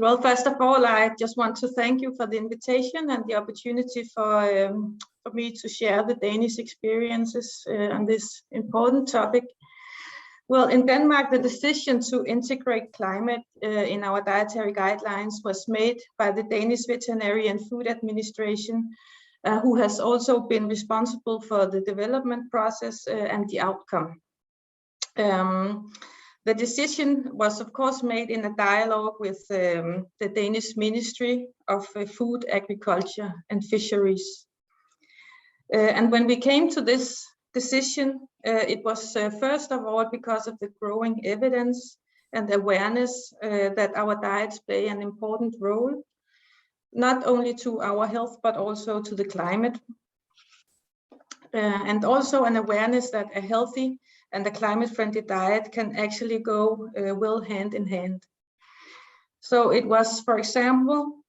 Well, first of all, I just want to thank you for the invitation and the opportunity for me to share the Danish experiences on this important topic. Well, in Denmark, the decision to integrate climate in our dietary guidelines was made by the Danish Veterinary and Food Administration, who has also been responsible for the development process and the outcome. The decision was, of course, made in a dialogue with the Danish Ministry of Food, Agriculture and Fisheries. And when we came to this decision, it was first of all because of the growing evidence and awareness that our diets play an important role, not only to our health, but also to the climate. And also an awareness that a healthy and a climate-friendly diet can actually go well hand in hand. So it was, for example,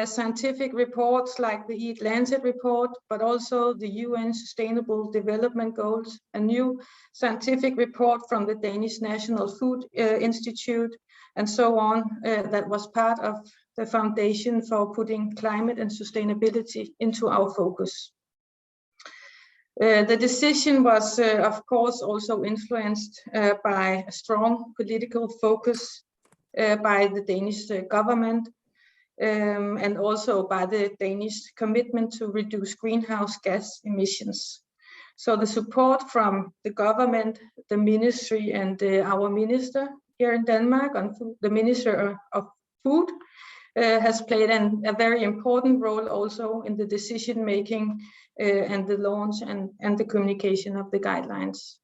scientific reports like the Eat Lancet report, but also the UN Sustainable Development Goals, a new scientific report from the Danish National Food Institute, and so on, that was part of the foundation for putting climate and sustainability into our focus. The decision was, of course, also influenced by a strong political focus by the Danish government, and also by the Danish commitment to reduce greenhouse gas emissions. So the support from the government, the ministry, and our minister here in Denmark, the Minister of Food, has played a very important role also in the decision making and the launch and the communication of the guidelines.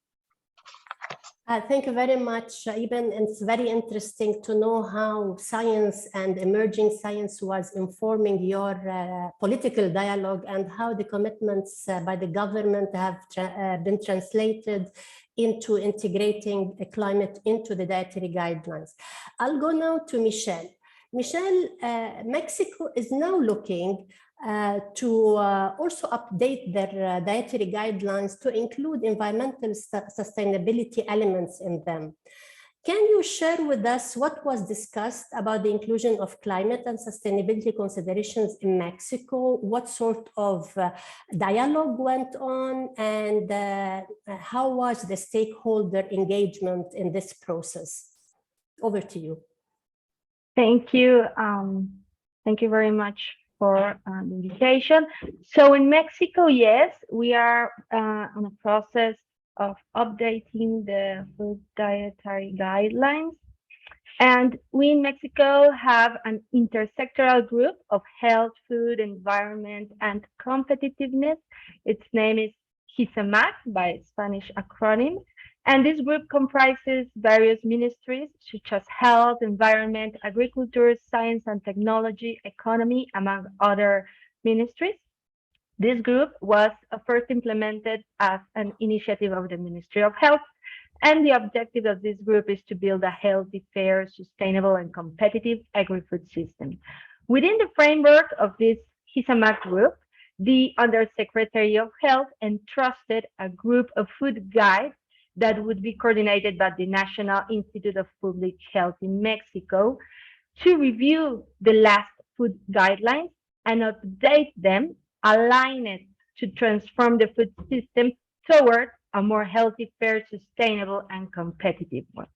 Thank you very much, Iben. It's very interesting to know how science and emerging science was informing your political dialogue and how the commitments by the government have been translated into integrating climate into the dietary guidelines. I'll go now to Michelle. Michelle, Mexico is now looking to also update their dietary guidelines to include environmental sustainability elements in them. Can you share with us what was discussed about the inclusion of climate and sustainability considerations in Mexico? What sort of dialogue went on, and how was the stakeholder engagement in this process? Over to you. Thank you. Thank you very much for the invitation. So in Mexico, yes, we are on a process of updating the food dietary guidelines. And we in Mexico have an intersectoral group of health, food, environment, and competitiveness. Its name is HISAMAC by Spanish acronym. And this group comprises various ministries such as health, environment, agriculture, science and technology, economy, among other ministries. This group was first implemented as an initiative of the Ministry of Health. And the objective of this group is to build a healthy, fair, sustainable, and competitive agri-food system. Within the framework of this HISAMAC group, the Undersecretary of Health entrusted a group of food guides that would be coordinated by the National Institute of Public Health in Mexico to review the last food guidelines and update them, align it to transform the food system toward a more healthy, fair, sustainable, and competitive one.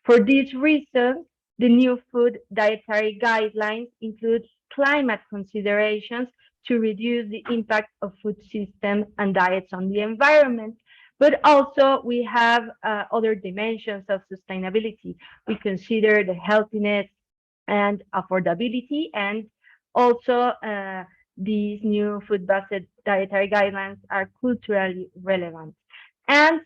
For these reasons, the new food dietary guidelines include climate considerations to reduce the impact of food systems and diets on the environment. But also we have other dimensions of sustainability. We consider the healthiness and affordability, and also these new food-based dietary guidelines are culturally relevant. And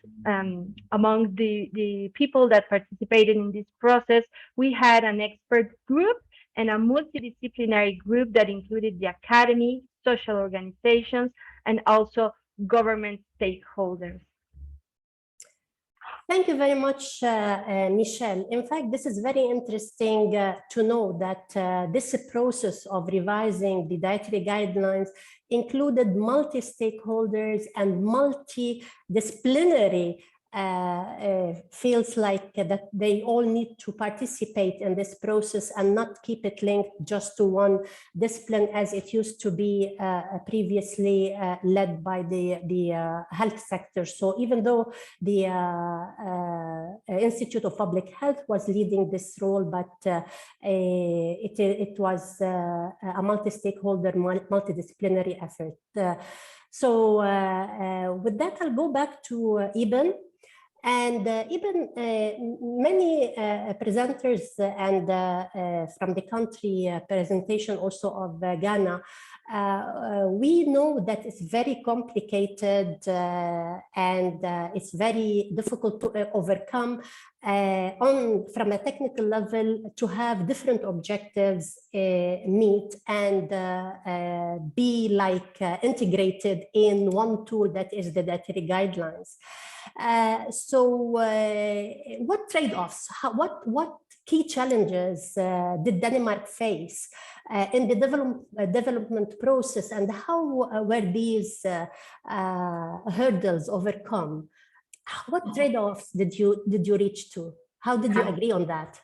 among the people that participated in this process, we had an expert group and a multidisciplinary group that included the academy, social organizations, and also government stakeholders. Thank you very much, Michelle. In fact, this is very interesting to know that this process of revising the dietary guidelines included multi-stakeholders and multidisciplinary feels like that they all need to participate in this process and not keep it linked just to one discipline as it used to be previously led by the health sector. So even though the Institute of Public Health was leading this role, but it was a multi-stakeholder, multidisciplinary effort. So with that, I'll go back to Eben. And even many presenters and from the country presentation also of Ghana, we know that it's very complicated and it's very difficult to overcome from a technical level to have different objectives meet and be like integrated in one tool that is the dietary guidelines. What trade-offs, what key challenges did Denmark face in the development process, and how were these hurdles overcome? What trade-offs did you reach to? How did you agree on that?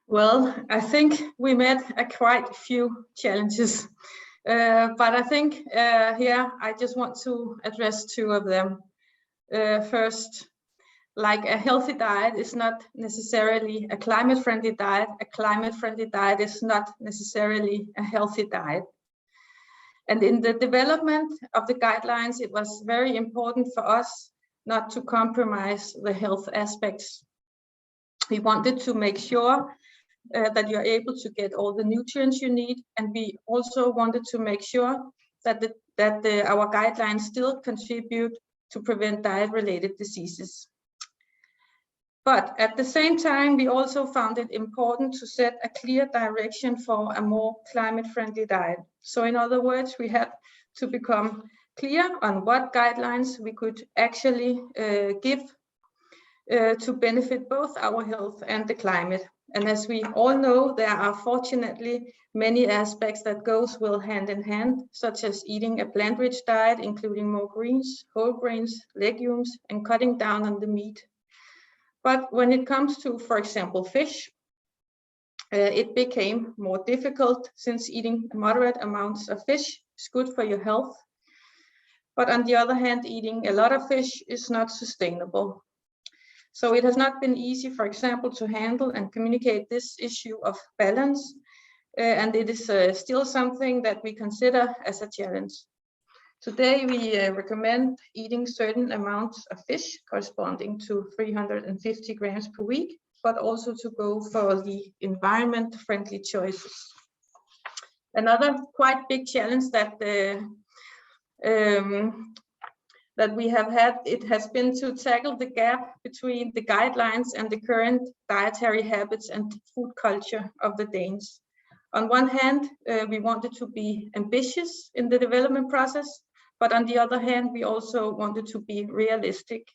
Well, I think we met quite a few challenges, but I think here I just want to address two of them. First, like a healthy diet is not necessarily a climate-friendly diet. A climate-friendly diet is not necessarily a healthy diet. And in the development of the guidelines, it was very important for us not to compromise the health aspects. We wanted to make sure that you're able to get all the nutrients you need, and we also wanted to make sure that our guidelines still contribute to prevent diet-related diseases. But at the same time, we also found it important to set a clear direction for a more climate-friendly diet. So in other words, we had to become clear on what guidelines we could actually give to benefit both our health and the climate. And as we all know, there are fortunately many aspects that goes well hand in hand, such as eating a plant-rich diet, including more greens, whole grains, legumes, and cutting down on the meat. But when it comes to, for example, fish, it became more difficult since eating moderate amounts of fish is good for your health. But on the other hand, eating a lot of fish is not sustainable. So it has not been easy, for example, to handle and communicate this issue of balance. And it is still something that we consider as a challenge. Today, we recommend eating certain amounts of fish corresponding to 350 grams per week, but also to go for the environment-friendly choices. Another quite big challenge that we have had, it has been to tackle the gap between the guidelines and the current dietary habits and food culture of the Danes. On one hand, we wanted to be ambitious in the development process, but on the other hand, we also wanted to be realistic.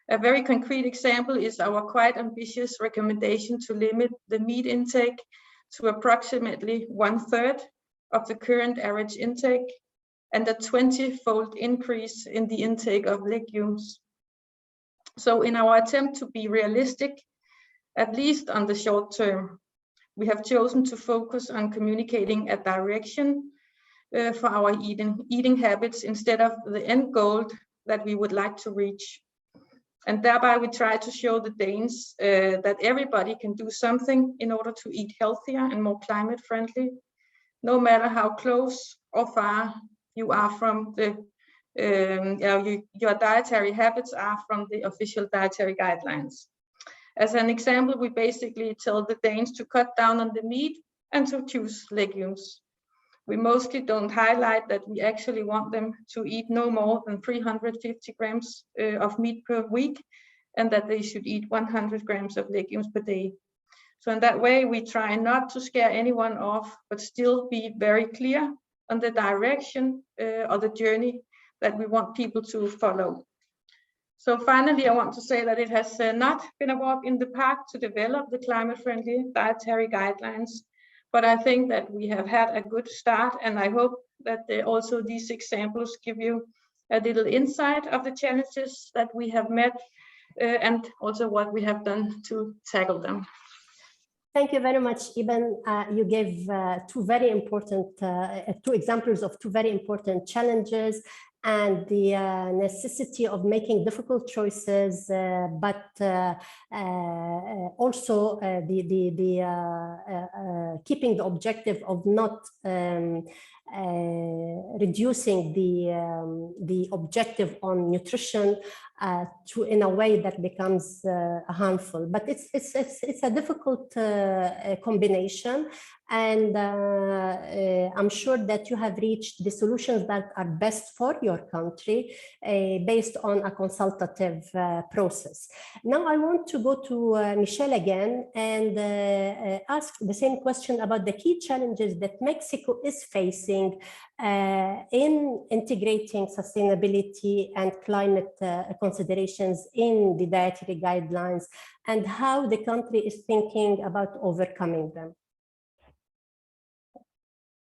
A very concrete example is our quite ambitious recommendation to limit the meat intake to approximately 1/3 of the current average intake, and a 20-fold increase in the intake of legumes. So in our attempt to be realistic, at least on the short term, we have chosen to focus on communicating a direction for our eating habits instead of the end goal that we would like to reach. And thereby we try to show the Danes that everybody can do something in order to eat healthier and more climate friendly, no matter how close or far you are from the your dietary habits are from the official dietary guidelines. As an example, we basically tell the Danes to cut down on the meat and to choose legumes. We mostly don't highlight that we actually want them to eat no more than 350 grams of meat per week, and that they should eat 100 grams of legumes per day. So in that way, we try not to scare anyone off, but still be very clear on the direction or the journey that we want people to follow. So finally, I want to say that it has not been a walk in the park to develop the climate-friendly dietary guidelines, but I think that we have had a good start, and I hope that also these examples give you a little insight of the challenges that we have met and also what we have done to tackle them. Thank you very much, Iben. You gave two very important, two examples of two very important challenges and the necessity of making difficult choices, but also keeping the objective of not reducing the objective on nutrition to in a way that becomes harmful. But it's a difficult combination, and I'm sure that you have reached the solutions that are best for your country based on a consultative process. Now I want to go to Michelle again and ask the same question about the key challenges that Mexico is facing in integrating sustainability and climate considerations in the dietary guidelines, and how the country is thinking about overcoming them.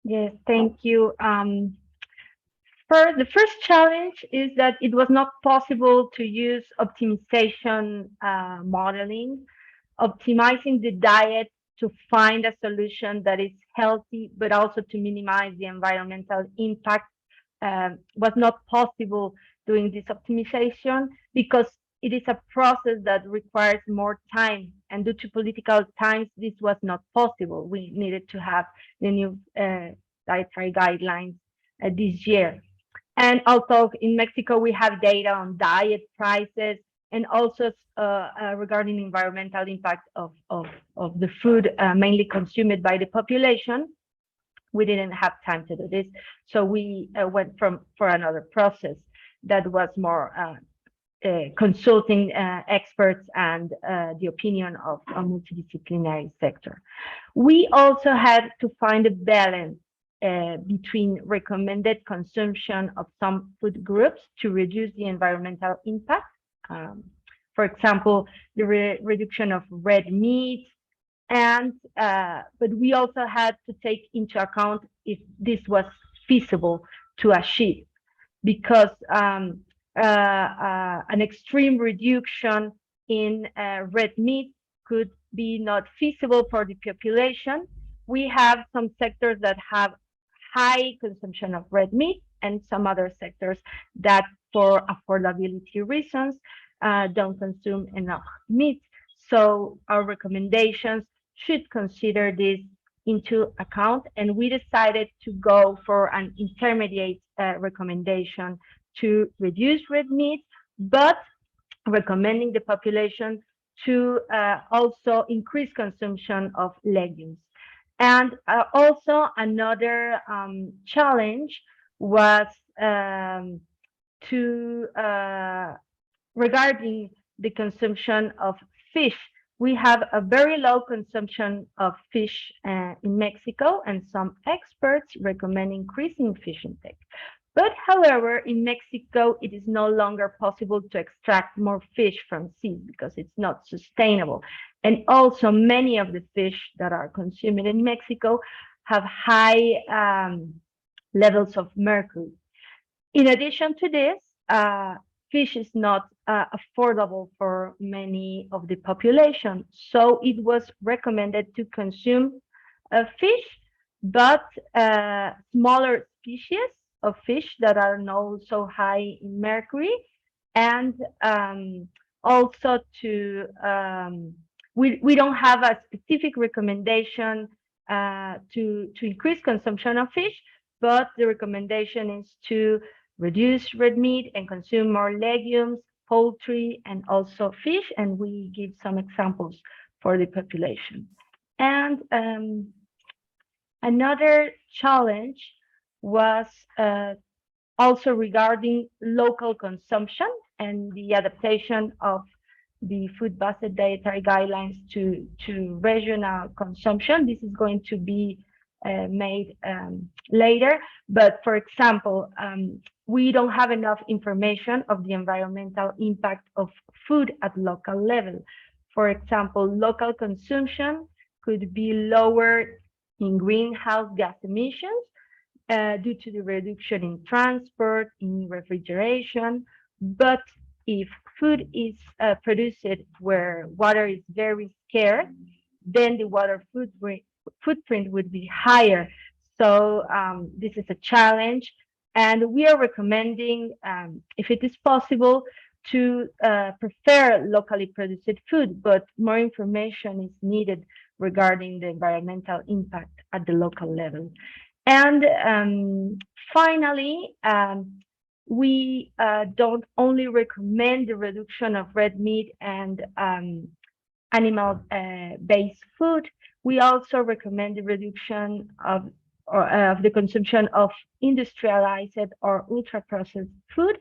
Yes, thank you. The first challenge is that it was not possible to use optimization modeling, optimizing the diet to find a solution that is healthy, but also to minimize the environmental impact was not possible doing this optimization because it is a process that requires more time, and due to political times, this was not possible. We needed to have the new dietary guidelines this year. And also in Mexico, we have data on diet prices and also regarding environmental impact of the food mainly consumed by the population. We didn't have time to do this, so we went for another process that was more consulting experts and the opinion of a multidisciplinary sector. We also had to find a balance between recommended consumption of some food groups to reduce the environmental impact. For example, the reduction of red meat, and but we also had to take into account if this was feasible to achieve, because an extreme reduction in red meat could be not feasible for the population. We have some sectors that have high consumption of red meat and some other sectors that for affordability reasons don't consume enough meat. So our recommendations should consider this into account, and we decided to go for an intermediate recommendation to reduce red meat, but recommending the population to also increase consumption of legumes. And also another challenge was regarding the consumption of fish. We have a very low consumption of fish in Mexico, and some experts recommend increasing fish intake. But however, in Mexico, it is no longer possible to extract more fish from seas because it's not sustainable. And also many of the fish that are consumed in Mexico have high levels of mercury. In addition to this, fish is not affordable for many of the population. So it was recommended to consume fish, but smaller species of fish that are not so high in mercury, and also to we don't have a specific recommendation to increase consumption of fish, but the recommendation is to reduce red meat and consume more legumes, poultry, and also fish, and we give some examples for the population. And another challenge was also regarding local consumption and the adaptation of the food-based dietary guidelines to regional consumption. This is going to be made later, but for example, we don't have enough information of the environmental impact of food at local level. For example, local consumption could be lower in greenhouse gas emissions due to the reduction in transport, in refrigeration. But if food is produced where water is very scarce, then the water footprint would be higher. So this is a challenge. And we are recommending, if it is possible, to prefer locally produced food, but more information is needed regarding the environmental impact at the local level. And finally, we don't only recommend the reduction of red meat and animal-based food, we also recommend the reduction of the consumption of industrialized or ultra-processed food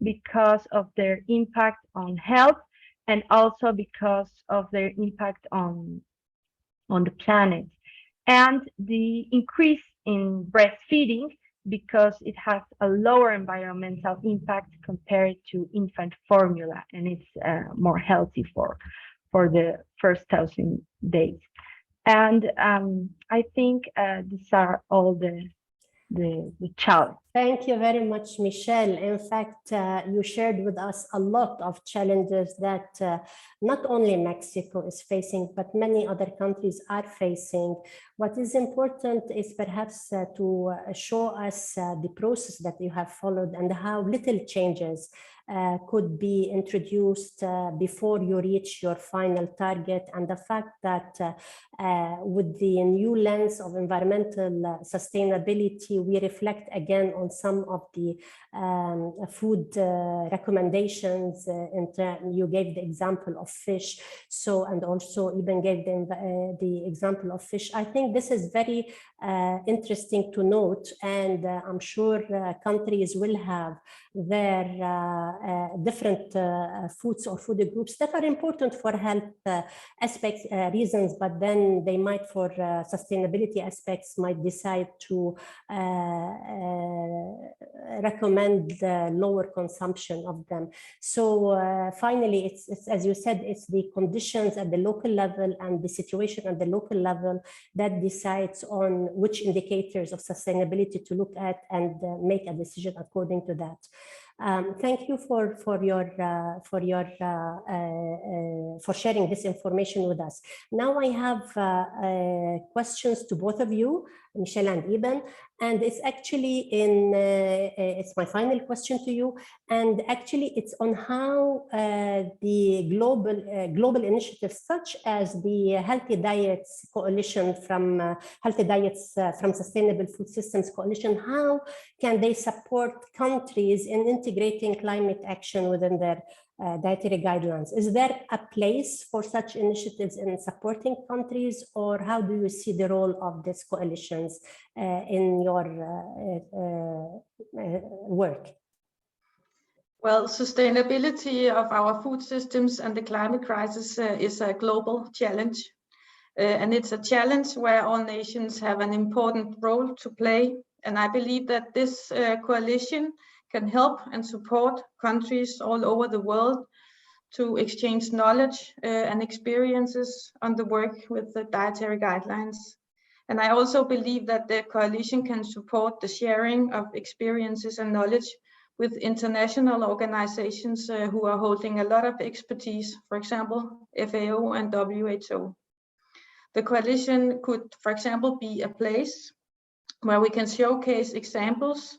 because of their impact on health and also because of their impact on the planet. And the increase in breastfeeding because it has a lower environmental impact compared to infant formula, and it's more healthy for the first 1,000 days. And I think these are all the challenges. Thank you very much, Michelle. In fact, you shared with us a lot of challenges that not only Mexico is facing, but many other countries are facing. What is important is perhaps to show us the process that you have followed and how little changes could be introduced before you reach your final target, and the fact that with the new lens of environmental sustainability, we reflect again on some of the food recommendations. You gave the example of fish, so, and also even gave the example of fish. I think this is very interesting to note, and I'm sure countries will have their different foods or food groups that are important for health aspects reasons, but then they might, for sustainability aspects, might decide to recommend lower consumption of them. So finally, it's as you said, it's the conditions at the local level and the situation at the local level that decides on which indicators of sustainability to look at and make a decision according to that. Thank you for sharing this information with us. Now I have questions to both of you, Michelle and Eben, and it's actually it's my final question to you, and actually it's on how the global initiatives such as the Healthy Diets Coalition from Healthy Diets from Sustainable Food Systems Coalition, how can they support countries in integrating climate action within their dietary guidelines? Is there a place for such initiatives in supporting countries, or how do you see the role of these coalitions in your work? Well, sustainability of our food systems and the climate crisis is a global challenge. And it's a challenge where all nations have an important role to play. And I believe that this coalition can help and support countries all over the world to exchange knowledge and experiences on the work with the dietary guidelines. And I also believe that the coalition can support the sharing of experiences and knowledge with international organizations who are holding a lot of expertise, for example, FAO and WHO. The coalition could, for example, be a place where we can showcase examples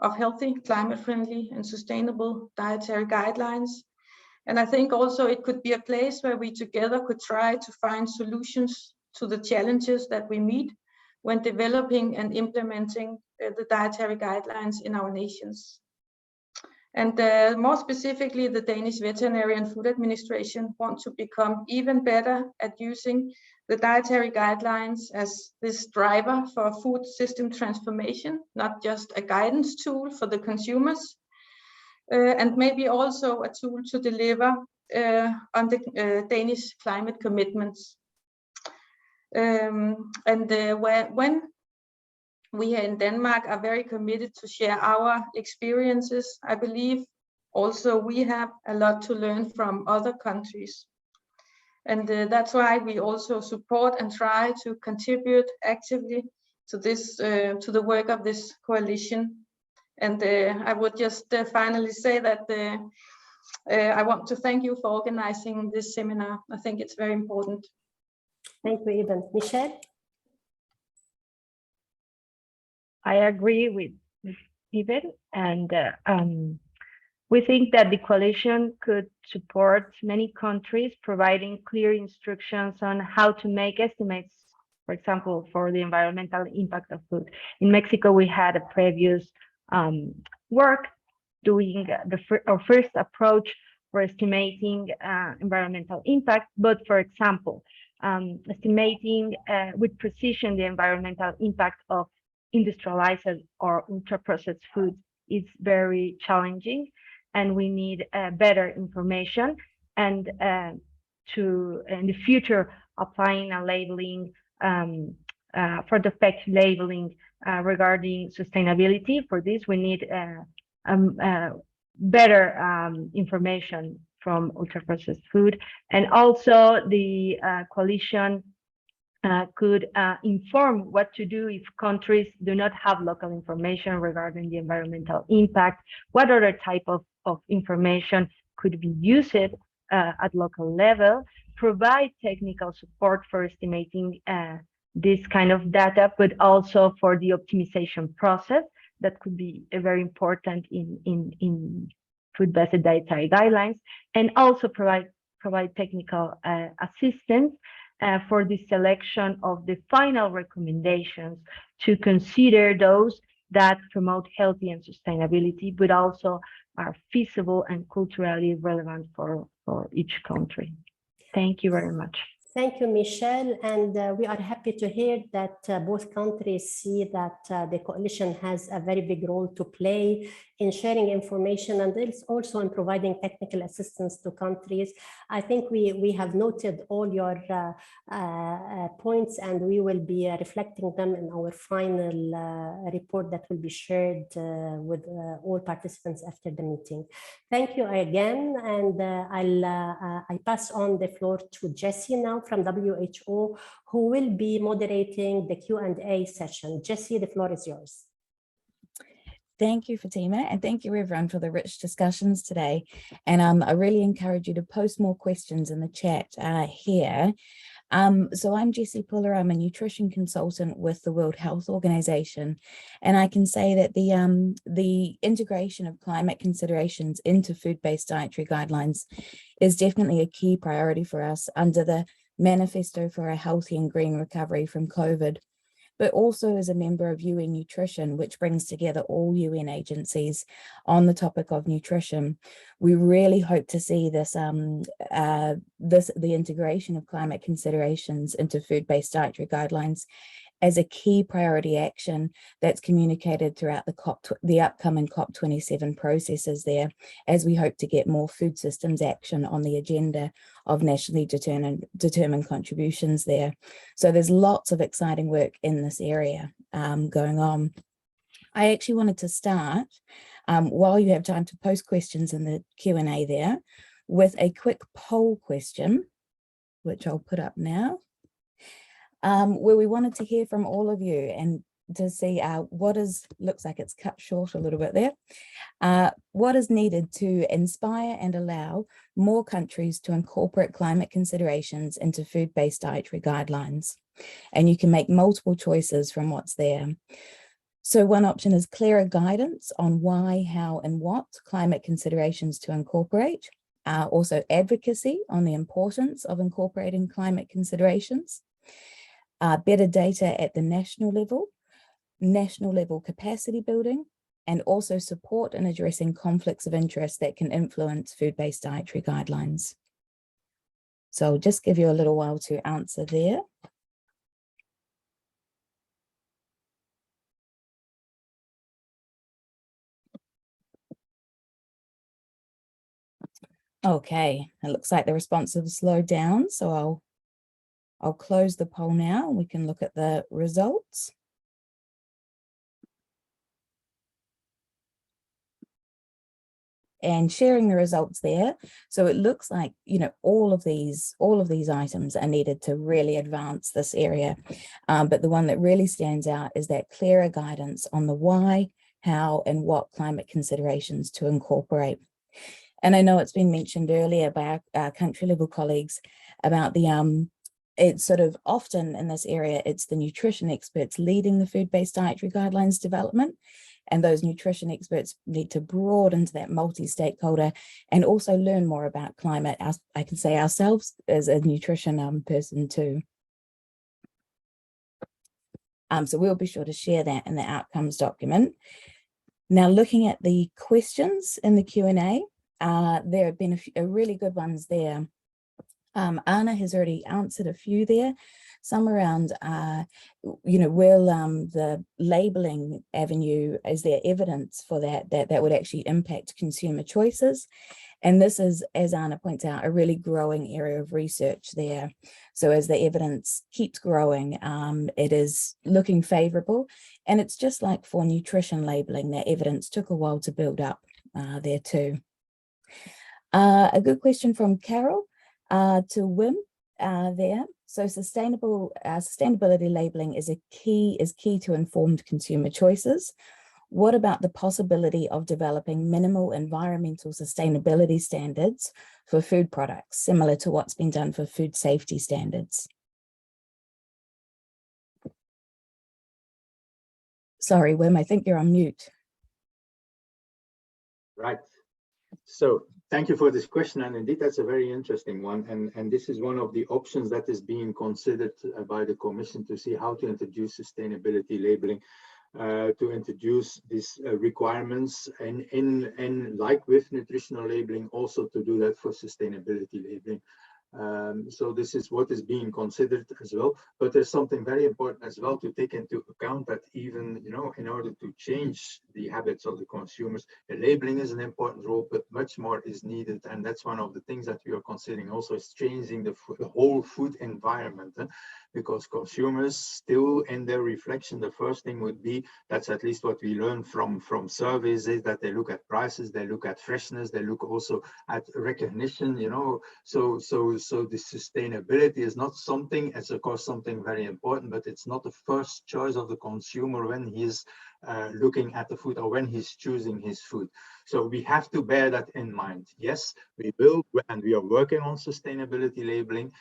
of healthy, climate-friendly and sustainable dietary guidelines. And I think also it could be a place where we together could try to find solutions to the challenges that we meet when developing and implementing the dietary guidelines in our nations. And more specifically, the Danish Veterinary and Food Administration want to become even better at using the dietary guidelines as this driver for food system transformation, not just a guidance tool for the consumers, and maybe also a tool to deliver on the Danish climate commitments. When we here in Denmark are very committed to share our experiences, I believe also we have a lot to learn from other countries. And that's why we also support and try to contribute actively to the work of this coalition. And I would just finally say that I want to thank you for organizing this seminar. I think it's very important. Thank you, Eben. Michelle? I agree with Eben, and we think that the coalition could support many countries, providing clear instructions on how to make estimates, for example, for the environmental impact of food. In Mexico, we had a previous work doing our first approach for estimating environmental impact, but for example, estimating with precision the environmental impact of industrialized or ultra-processed foods is very challenging, and we need better information, and to in the future applying a labeling for the fact labeling regarding sustainability. For this, we need better information from ultra-processed food, and also the coalition could inform what to do if countries do not have local information regarding the environmental impact. What other type of information could be used at local level, provide technical support for estimating this kind of data, but also for the optimization process that could be very important in food-based dietary guidelines, and also provide technical assistance for the selection of the final recommendations, to consider those that promote healthy and sustainability, but also are feasible and culturally relevant for each country. Thank you very much. Thank you, Michelle. And we are happy to hear that both countries see that the coalition has a very big role to play in sharing information, and it's also in providing technical assistance to countries. I think we have noted all your points, and we will be reflecting them in our final report that will be shared with all participants after the meeting. Thank you again, and I pass on the floor to Jessie now from WHO, who will be moderating the Q&A session. Jessie, the floor is yours. Thank you, Fatima, and thank you everyone for the rich discussions today. And I really encourage you to post more questions in the chat here. So I'm Jessie Puller. I'm a nutrition consultant with the World Health Organization, and I can say that the integration of climate considerations into food-based dietary guidelines is definitely a key priority for us under the Manifesto for a Healthy and Green Recovery from COVID, but also as a member of UN Nutrition, which brings together all UN agencies on the topic of nutrition. We really hope to see this, the integration of climate considerations into food-based dietary guidelines as a key priority action that's communicated throughout the upcoming COP27 processes there, as we hope to get more food systems action on the agenda of nationally determined contributions there. So there's lots of exciting work in this area going on. I actually wanted to start, while you have time to post questions in the Q&A there, with a quick poll question, which I'll put up now. Where we wanted to hear from all of you and to see looks like it's cut short a little bit there, what is needed to inspire and allow more countries to incorporate climate considerations into food-based dietary guidelines. And you can make multiple choices from what's there. So one option is clearer guidance on why, how, and what climate considerations to incorporate. Also advocacy on the importance of incorporating climate considerations. Better data at the national level capacity building, and also support in addressing conflicts of interest that can influence food-based dietary guidelines. So I'll just give you a little while to answer there. Okay, it looks like the responses have slowed down, so I'll close the poll now and we can look at the results. and sharing the results there. So it looks like, you know, all of these items are needed to really advance this area. But the one that really stands out is that clearer guidance on the why, how, and what climate considerations to incorporate. And I know it's been mentioned earlier by our country level colleagues about the it's sort of often in this area, it's the nutrition experts leading the food-based dietary guidelines development. And those nutrition experts need to broaden to that multi-stakeholder and also learn more about climate. I can say ourselves as a nutrition person too. So we'll be sure to share that in the outcomes document. Now, looking at the questions in the Q&A, there have been a really good ones there. Anna has already answered a few there. Some around, you know, will the labeling avenue, is there evidence for that would actually impact consumer choices? And this is, as Anna points out, a really growing area of research there. So as the evidence keeps growing, it is looking favorable. And it's just like for nutrition labeling, that evidence took a while to build up there too. A good question from Carol to Wim there. So sustainability labeling is key to informed consumer choices. What about the possibility of developing minimal environmental sustainability standards for food products, similar to what's been done for food safety standards? Sorry, Wim, I think you're on mute. Right. So thank you for this question, and indeed that's a very interesting one, and this is one of the options that is being considered by the Commission to see how to introduce sustainability labeling, to introduce these requirements, and like with nutritional labeling, also to do that for sustainability labeling. So this is what is being considered as well, but there's something very important as well to take into account, that even, you know, in order to change the habits of the consumers, the labeling is an important role, but much more is needed. And that's one of the things that we are considering also, is changing the whole food environment, because consumers still, in their reflection, the first thing would be, that's at least what we learn from surveys, is that they look at prices, they look at freshness, they look also at recognition, you know. So the sustainability is not something, it's of course something very important, but it's not the first choice of the consumer when he's looking at the food or when he's choosing his food. So we have to bear that in mind. Yes, we will, and we are working on sustainability labeling,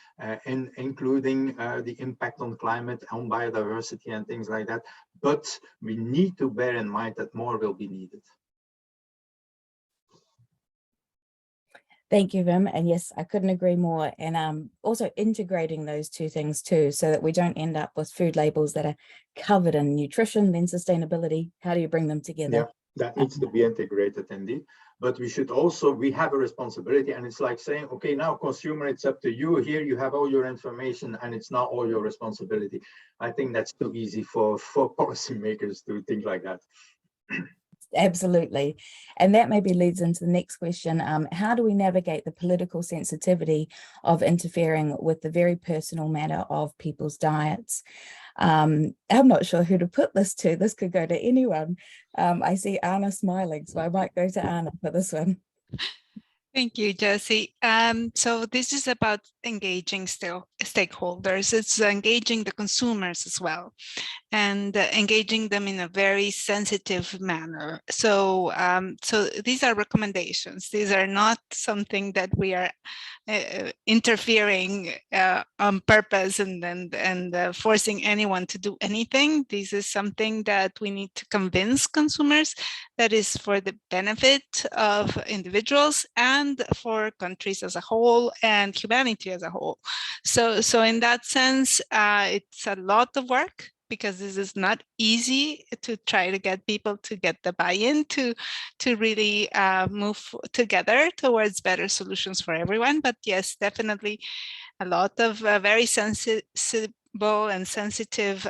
including the impact on climate, on biodiversity and things like that. But we need to bear in mind that more will be needed. Thank you, Wim. And yes, I couldn't agree more. And also integrating those two things too, so that we don't end up with food labels that are covered in nutrition, then sustainability. How do you bring them together? Yeah, that needs to be integrated indeed. But we should also, we have a responsibility, and it's like saying, okay, now consumer, it's up to you. Here you have all your information, and it's not all your responsibility. I think that's too easy for policymakers to think like that. Absolutely. And that maybe leads into the next question. How do we navigate the political sensitivity of interfering with the very personal matter of people's diets? I'm not sure who to put this to. This could go to anyone. I see Anna smiling, so I might go to Anna for this one. Thank you, Jessie. So this is about engaging stakeholders. It's engaging the consumers as well, and engaging them in a very sensitive manner. So, so these are recommendations. These are not something that we are interfering on purpose and forcing anyone to do anything. This is something that we need to convince consumers that is for the benefit of individuals and for countries as a whole and humanity as a whole. So in that sense, it's a lot of work, because this is not easy to try to get people to get the buy-in to really move together towards better solutions for everyone. But yes, definitely a lot of very sensible and sensitive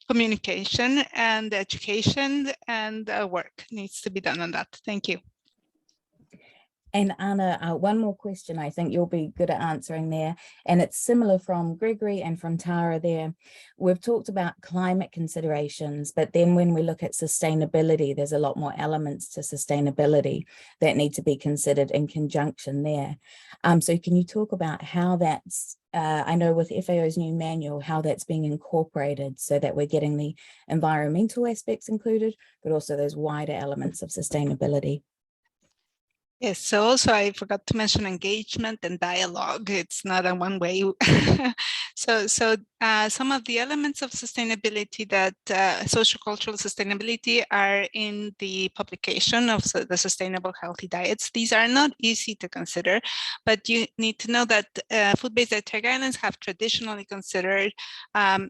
communication and education and work needs to be done on that. Thank you. And Anna, one more question I think you'll be good at answering there, and it's similar from Gregory and from Tara there. We've talked about climate considerations, but then when we look at sustainability, there's a lot more elements to sustainability that need to be considered in conjunction there. So can you talk about how that's, I know with FAO's new manual, how that's being incorporated so that we're getting the environmental aspects included, but also those wider elements of sustainability? Yes, so also I forgot to mention engagement and dialogue. It's not a one way. So some of the elements of sustainability that sociocultural sustainability are in the publication of the Sustainable Healthy Diets. These are not easy to consider, but you need to know that food-based dietary guidelines have traditionally considered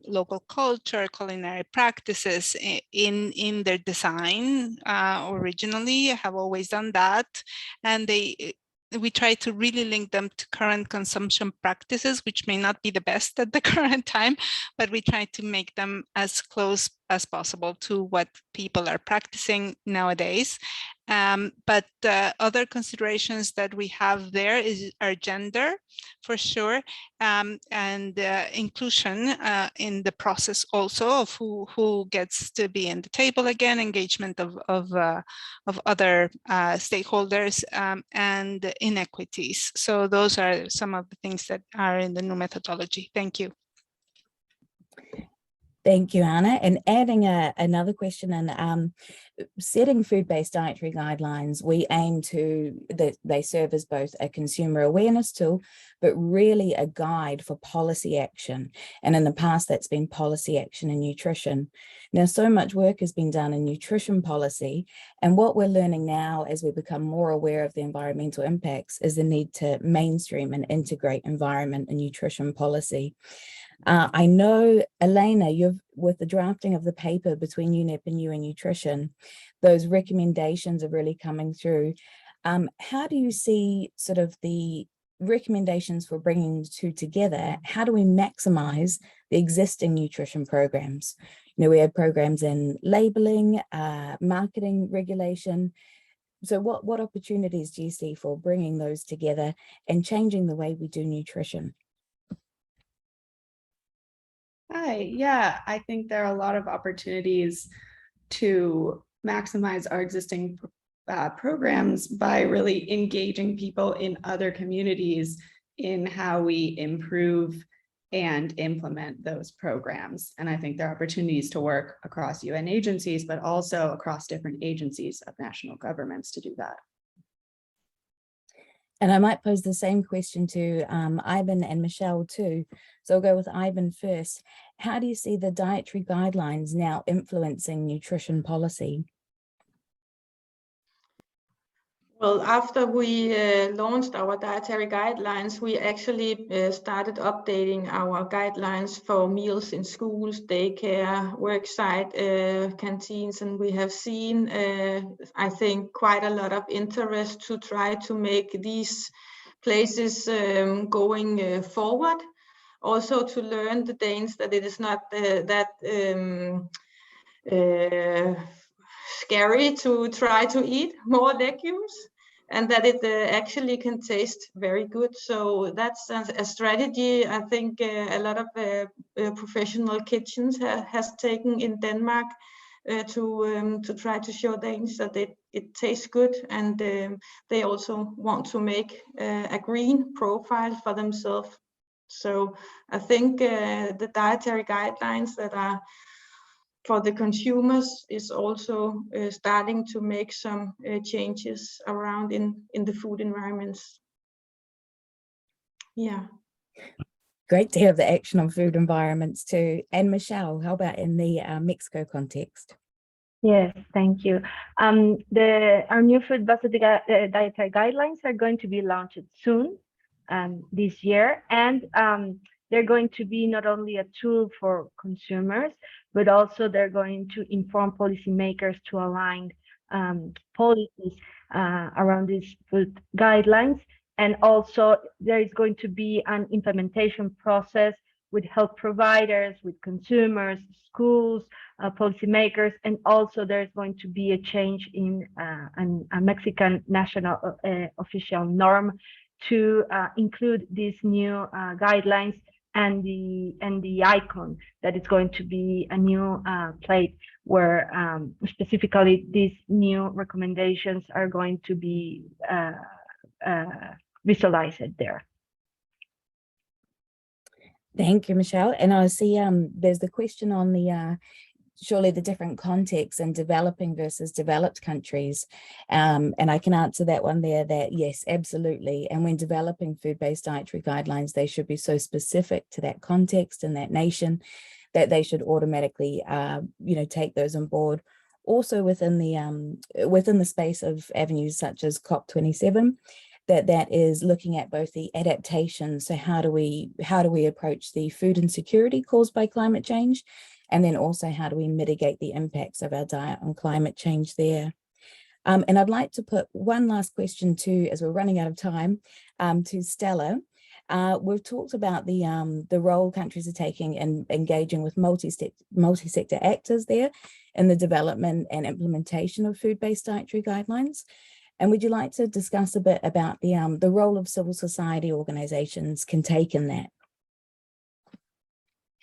local culture, culinary practices in their design. Originally, have always done that. And we try to really link them to current consumption practices, which may not be the best at the current time, but we try to make them as close as possible to what people are practicing nowadays. But other considerations that we have there are gender, for sure, and inclusion in the process also of who gets to be in the table again, engagement of other stakeholders, and inequities. So those are some of the things that are in the new methodology. Thank you. Thank you, Anna. And adding another question, and setting food-based dietary guidelines, we aim to, they serve as both a consumer awareness tool, but really a guide for policy action. And in the past, that's been policy action in nutrition. Now, so much work has been done in nutrition policy. And what we're learning now as we become more aware of the environmental impacts is the need to mainstream and integrate environment and nutrition policy. I know, Elena, with the drafting of the paper between UNEP and UN Nutrition, those recommendations are really coming through. How do you see sort of the recommendations for bringing the two together? How do we maximize the existing nutrition programs? You know, we have programs in labeling, marketing regulation. So what opportunities do you see for bringing those together and changing the way we do nutrition? Hi, yeah, I think there are a lot of opportunities to maximize our existing programs by really engaging people in other communities in how we improve and implement those programs. And I think there are opportunities to work across UN agencies, but also across different agencies of national governments to do that. And I might pose the same question to Ivan and Michelle too. So I'll go with Ivan first. How do you see the dietary guidelines now influencing nutrition policy? Well, after we launched our dietary guidelines, we actually started updating our guidelines for meals in schools, daycare, worksite, canteens, and we have seen, I think, quite a lot of interest to try to make these places going forward. Also to learn the Danes that it is not that scary to try to eat more legumes, and that it actually can taste very good. So that's a strategy I think a lot of professional kitchens has taken in Denmark to try to show Danes that it tastes good, and they also want to make a green profile for themselves. So I think the dietary guidelines that are for the consumers is also starting to make some changes around in the food environments. Yeah. Great to have the action on food environments too. And Michelle, how about in the Mexico context? Yes, thank you. Our new food-based dietary guidelines are going to be launched soon this year, and they're going to be not only a tool for consumers, but also they're going to inform policymakers to align policies around these food guidelines. And also there is going to be an implementation process with health providers, with consumers, schools, policymakers, and also there's going to be a change in a Mexican national official norm to include these new guidelines and the icon that is going to be a new plate where specifically these new recommendations are going to be visualized there. Thank you, Michelle. And I see there's the question on the surely the different contexts in developing versus developed countries. And I can answer that one there, that yes, absolutely. And when developing food-based dietary guidelines, they should be so specific to that context and that nation that they should automatically, take those on board. Also within the space of avenues such as COP27, that is looking at both the adaptation. So how do we approach the food insecurity caused by climate change? And then also how do we mitigate the impacts of our diet on climate change there? And I'd like to put one last question to, as we're running out of time, to Stella. We've talked about the role countries are taking in engaging with multi-sector actors there in the development and implementation of food-based dietary guidelines. And would you like to discuss a bit about the role of civil society organizations can take in that?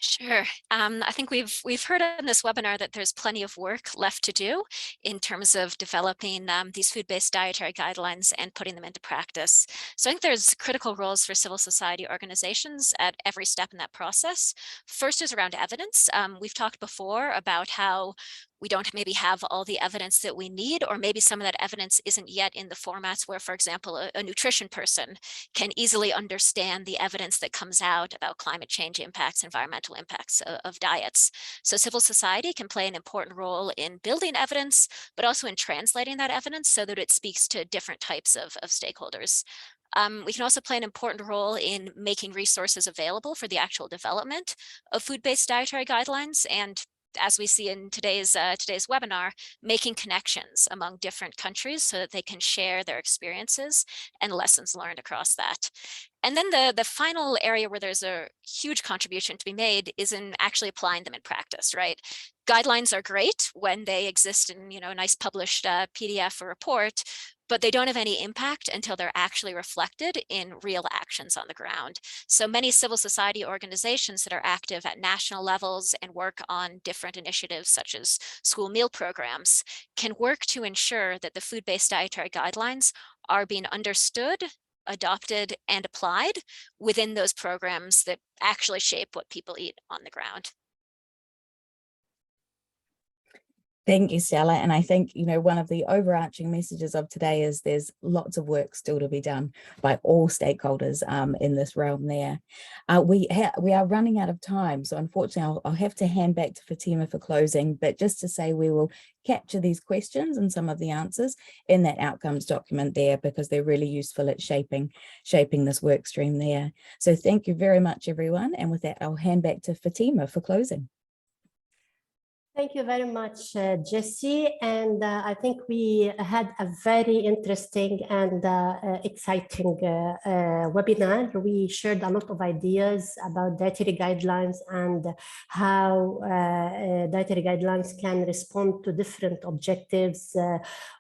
Sure. I think we've heard in this webinar that there's plenty of work left to do in terms of developing these food-based dietary guidelines and putting them into practice. So I think there's critical roles for civil society organizations at every step in that process. First is around evidence. We've talked before about how we don't maybe have all the evidence that we need, or maybe some of that evidence isn't yet in the formats where, for example, a nutrition person can easily understand the evidence that comes out about climate change impacts, environmental impacts of diets. So civil society can play an important role in building evidence, but also in translating that evidence so that it speaks to different types of stakeholders. We can also play an important role in making resources available for the actual development of food-based dietary guidelines, and as we see in today's webinar, making connections among different countries so that they can share their experiences and lessons learned across that. And then the final area where there's a huge contribution to be made is in actually applying them in practice, right? Guidelines are great when they exist in a nice published PDF or report, but they don't have any impact until they're actually reflected in real actions on the ground. So many civil society organizations that are active at national levels and work on different initiatives such as school meal programs can work to ensure that the food-based dietary guidelines are being understood, adopted, and applied within those programs that actually shape what people eat on the ground. Thank you, Stella. And I think, one of the overarching messages of today is there's lots of work still to be done by all stakeholders in this realm there. We are running out of time. So unfortunately, I'll have to hand back to Fatima for closing, but just to say we will capture these questions and some of the answers in that outcomes document there, because they're really useful at shaping this work stream there. So thank you very much, everyone. And with that, I'll hand back to Fatima for closing. Thank you very much, Jessie. And I think we had a very interesting and exciting webinar. We shared a lot of ideas about dietary guidelines and how dietary guidelines can respond to different objectives.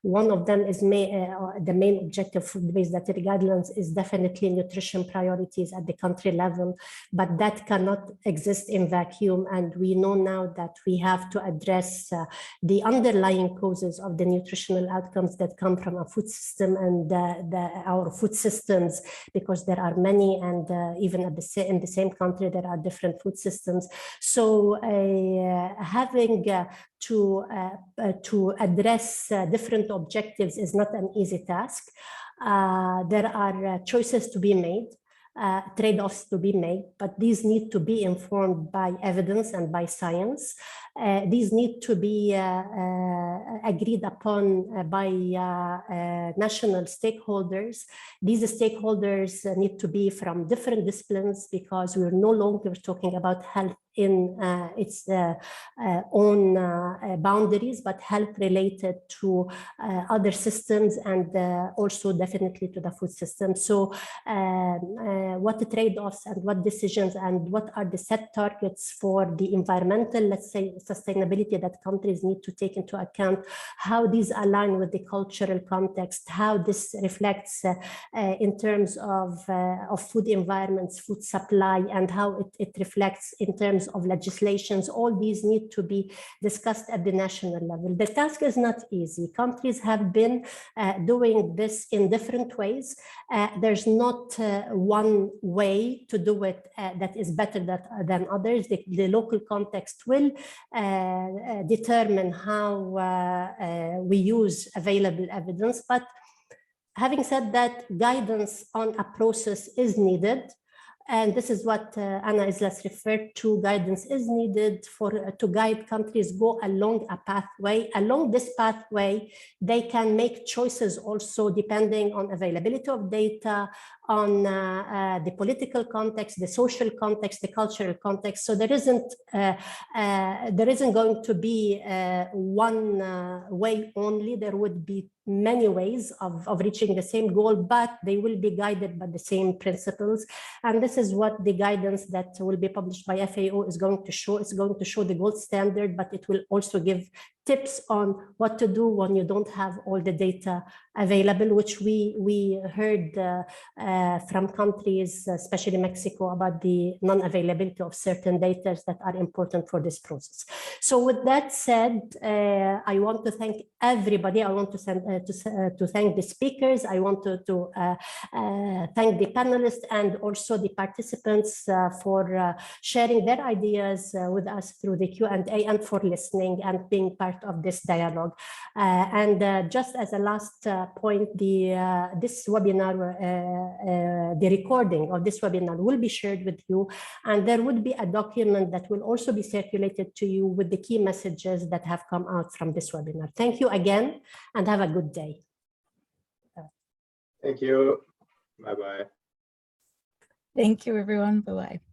One of them is the main objective of food-based dietary guidelines is definitely nutrition priorities at the country level, but that cannot exist in vacuum. And we know now that we have to address the underlying causes of the nutritional outcomes that come from our food system and our food systems, because there are many, and even in the same country there are different food systems. So having to address different objectives is not an easy task. There are choices to be made, trade-offs to be made, but these need to be informed by evidence and by science. These need to be agreed upon by national stakeholders. These stakeholders need to be from different disciplines, because we're no longer talking about health in its own boundaries, but health related to other systems and also definitely to the food system. So what the trade-offs and what decisions and what are the set targets for the environmental, let's say, sustainability that countries need to take into account, how these align with the cultural context, how this reflects in terms of food environments, food supply, and how it reflects in terms of legislations. All these need to be discussed at the national level. The task is not easy. Countries have been doing this in different ways. There's not one way to do it that is better than others. The local context will determine how we use available evidence. But having said that, guidance on a process is needed. And this is what Anna Islas referred to. Guidance is needed to guide countries go along a pathway. Along this pathway, they can make choices also depending on availability of data, on the political context, the social context, the cultural context. So there isn't going to be one way only. There would be many ways of reaching the same goal, but they will be guided by the same principles. And this is what the guidance that will be published by FAO is going to show. It's going to show the gold standard, but it will also give tips on what to do when you don't have all the data available, which we heard from countries, especially Mexico, about the non-availability of certain data that are important for this process. So with that said, I want to thank everybody. I want to thank the speakers. I want to thank the panelists and also the participants for sharing their ideas with us through the Q&A and for listening and being part of this dialogue. And just as a last point, this webinar, the recording of this webinar will be shared with you, and there would be a document that will also be circulated to you with the key messages that have come out from this webinar. Thank you again, and have a good day. Thank you. Bye-bye. Thank you, everyone. Bye-bye.